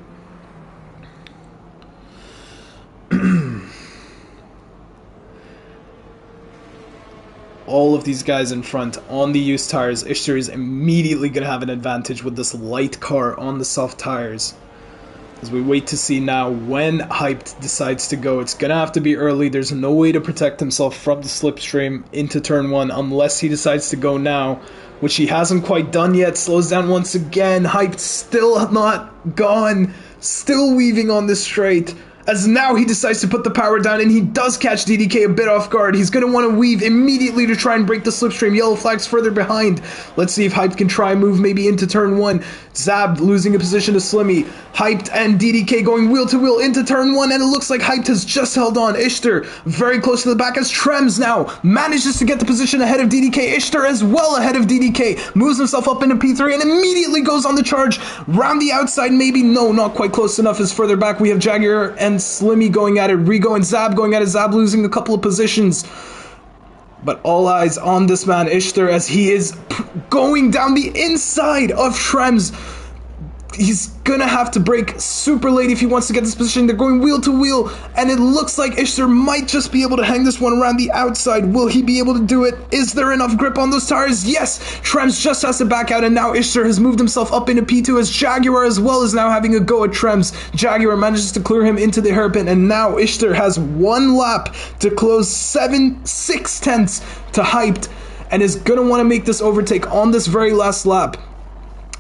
All of these guys in front on the used tires. Ishtar is immediately going to have an advantage with this light car on the soft tires. As we wait to see now when Hyped decides to go. It's going to have to be early. There's no way to protect himself from the slipstream into turn 1 unless he decides to go now, which he hasn't quite done yet. Slows down once again. Hyped still not gone. Still weaving on the straight. As now he decides to put the power down, and he does catch DDK a bit off guard. He's going to want to weave immediately to try and break the slipstream. Yellow flag's further behind. Let's see if Hyped can try and move maybe into turn 1. Zab losing a position to Slimmy. Hyped and DDK going wheel to wheel into turn 1, and it looks like Hyped has just held on. Ishtar very close to the back as Trems now manages to get the position ahead of DDK. Ishtar as well ahead of DDK. Moves himself up into P3 and immediately goes on the charge. Round the outside maybe. No, not quite close enough. As further back we have Jaguar and Slimmy going at it. Rigo and Zab going at it. Zab losing a couple of positions. But all eyes on this man, Ishtar, as he is going down the inside of Trems. He's gonna have to brake super late if he wants to get this position. They're going wheel to wheel, and it looks like Ishtar might just be able to hang this one around the outside. Will he be able to do it? Is there enough grip on those tires? Yes! Trems just has to back out, and now Ishtar has moved himself up into P2 as Jaguar as well is now having a go at Trems. Jaguar manages to clear him into the hairpin, and now Ishtar has one lap to close 6/10 to Hyped, and is gonna want to make this overtake on this very last lap.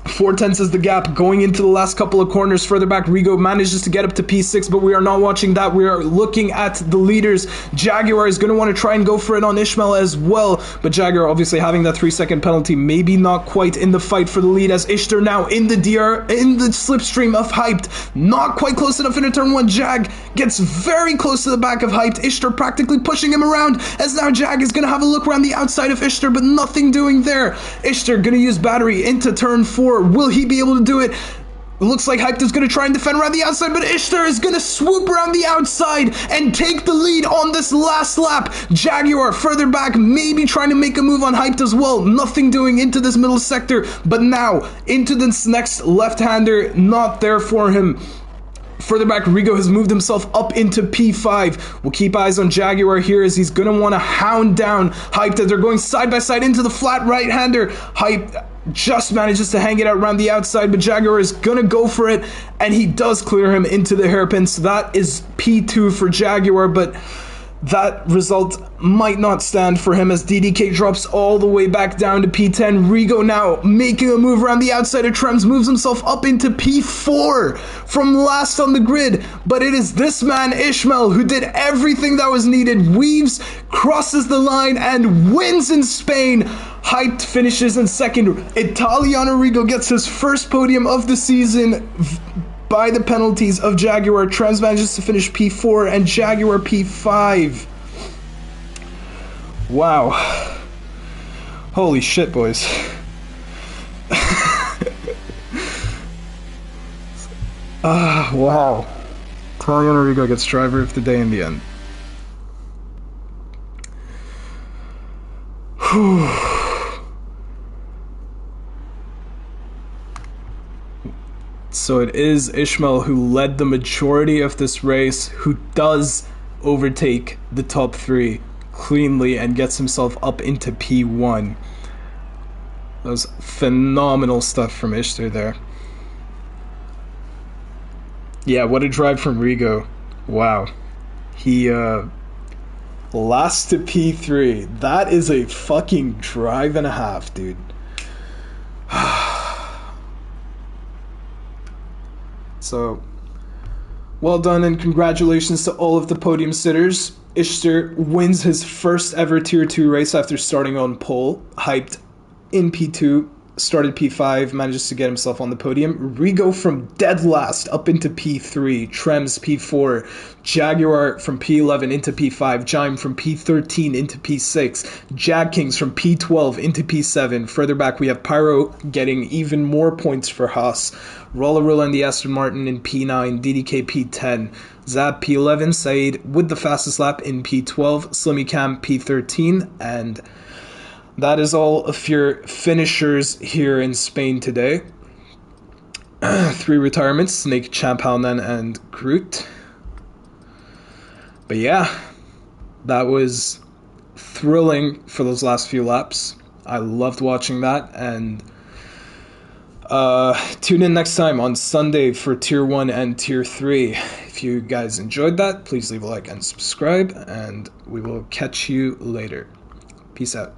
4/10 is the gap going into the last couple of corners. Further back, Rigo manages to get up to P6, but we are not watching that. We are looking at the leaders. Jaguar is going to want to try and go for it on Ishmael as well, but Jaguar obviously having that 3-second penalty, maybe not quite in the fight for the lead, as Ishtar now in the slipstream of Hyped. Not quite close enough into turn 1. Jag gets very close to the back of Hyped. Ishtar practically pushing him around, as now Jag is going to have a look around the outside of Ishtar, but nothing doing there. Ishtar going to use battery into turn 4. Will he be able to do it? It looks like Hyped is going to try and defend around the outside, but Ishtar is going to swoop around the outside and take the lead on this last lap. Jaguar further back, maybe trying to make a move on Hyped as well. Nothing doing into this middle sector, but now into this next left-hander, not there for him. Further back, Rigo has moved himself up into P5. We'll keep eyes on Jaguar here, as he's going to want to hound down Hyped as they're going side by side into the flat right-hander. Hyped just manages to hang it out around the outside, but Jaguar is going to go for it, and he does clear him into the hairpin. So that is P2 for Jaguar, but that result might not stand for him, as DDK drops all the way back down to P10. Rigo now making a move around the outside of Trems, moves himself up into P4 from last on the grid, but it is this man Ishmael who did everything that was needed, weaves, crosses the line, and wins in Spain. Hyped finishes in second. Italiano Rigo gets his first podium of the season by the penalties of Jaguar. Trems manages to finish P4 and Jaguar P5. Wow. Holy shit, boys. Wow. Italiano Rigo gets driver of the day in the end. Whew. So it is Ishmael who led the majority of this race, who does overtake the top 3 cleanly and gets himself up into P1. That was phenomenal stuff from Ishtar there. Yeah, what a drive from Rigo. Wow. He last to P3. That is a fucking drive and a half, dude. So, well done and congratulations to all of the podium sitters. Ishtar wins his first ever Tier 2 race after starting on pole. Hyped in P2 started P5, manages to get himself on the podium. Rigo from dead last up into P3, Trems P4, Jaguar from P11 into P5, Jime from P13 into P6, Jag Kings from P12 into P7. Further back we have Pyro getting even more points for Haas, Rollerilla and the Aston Martin in P9, DDK P10, Zab P11, Said with the fastest lap in P12, Slimmy Cam P13, and that is all of your finishers here in Spain today. 3 retirements, Snake, Champ, Halnan, and Groot. But yeah, that was thrilling for those last few laps. I loved watching that, and tune in next time on Sunday for Tier 1 and Tier 3. If you guys enjoyed that, please leave a like and subscribe, and we will catch you later. Peace out.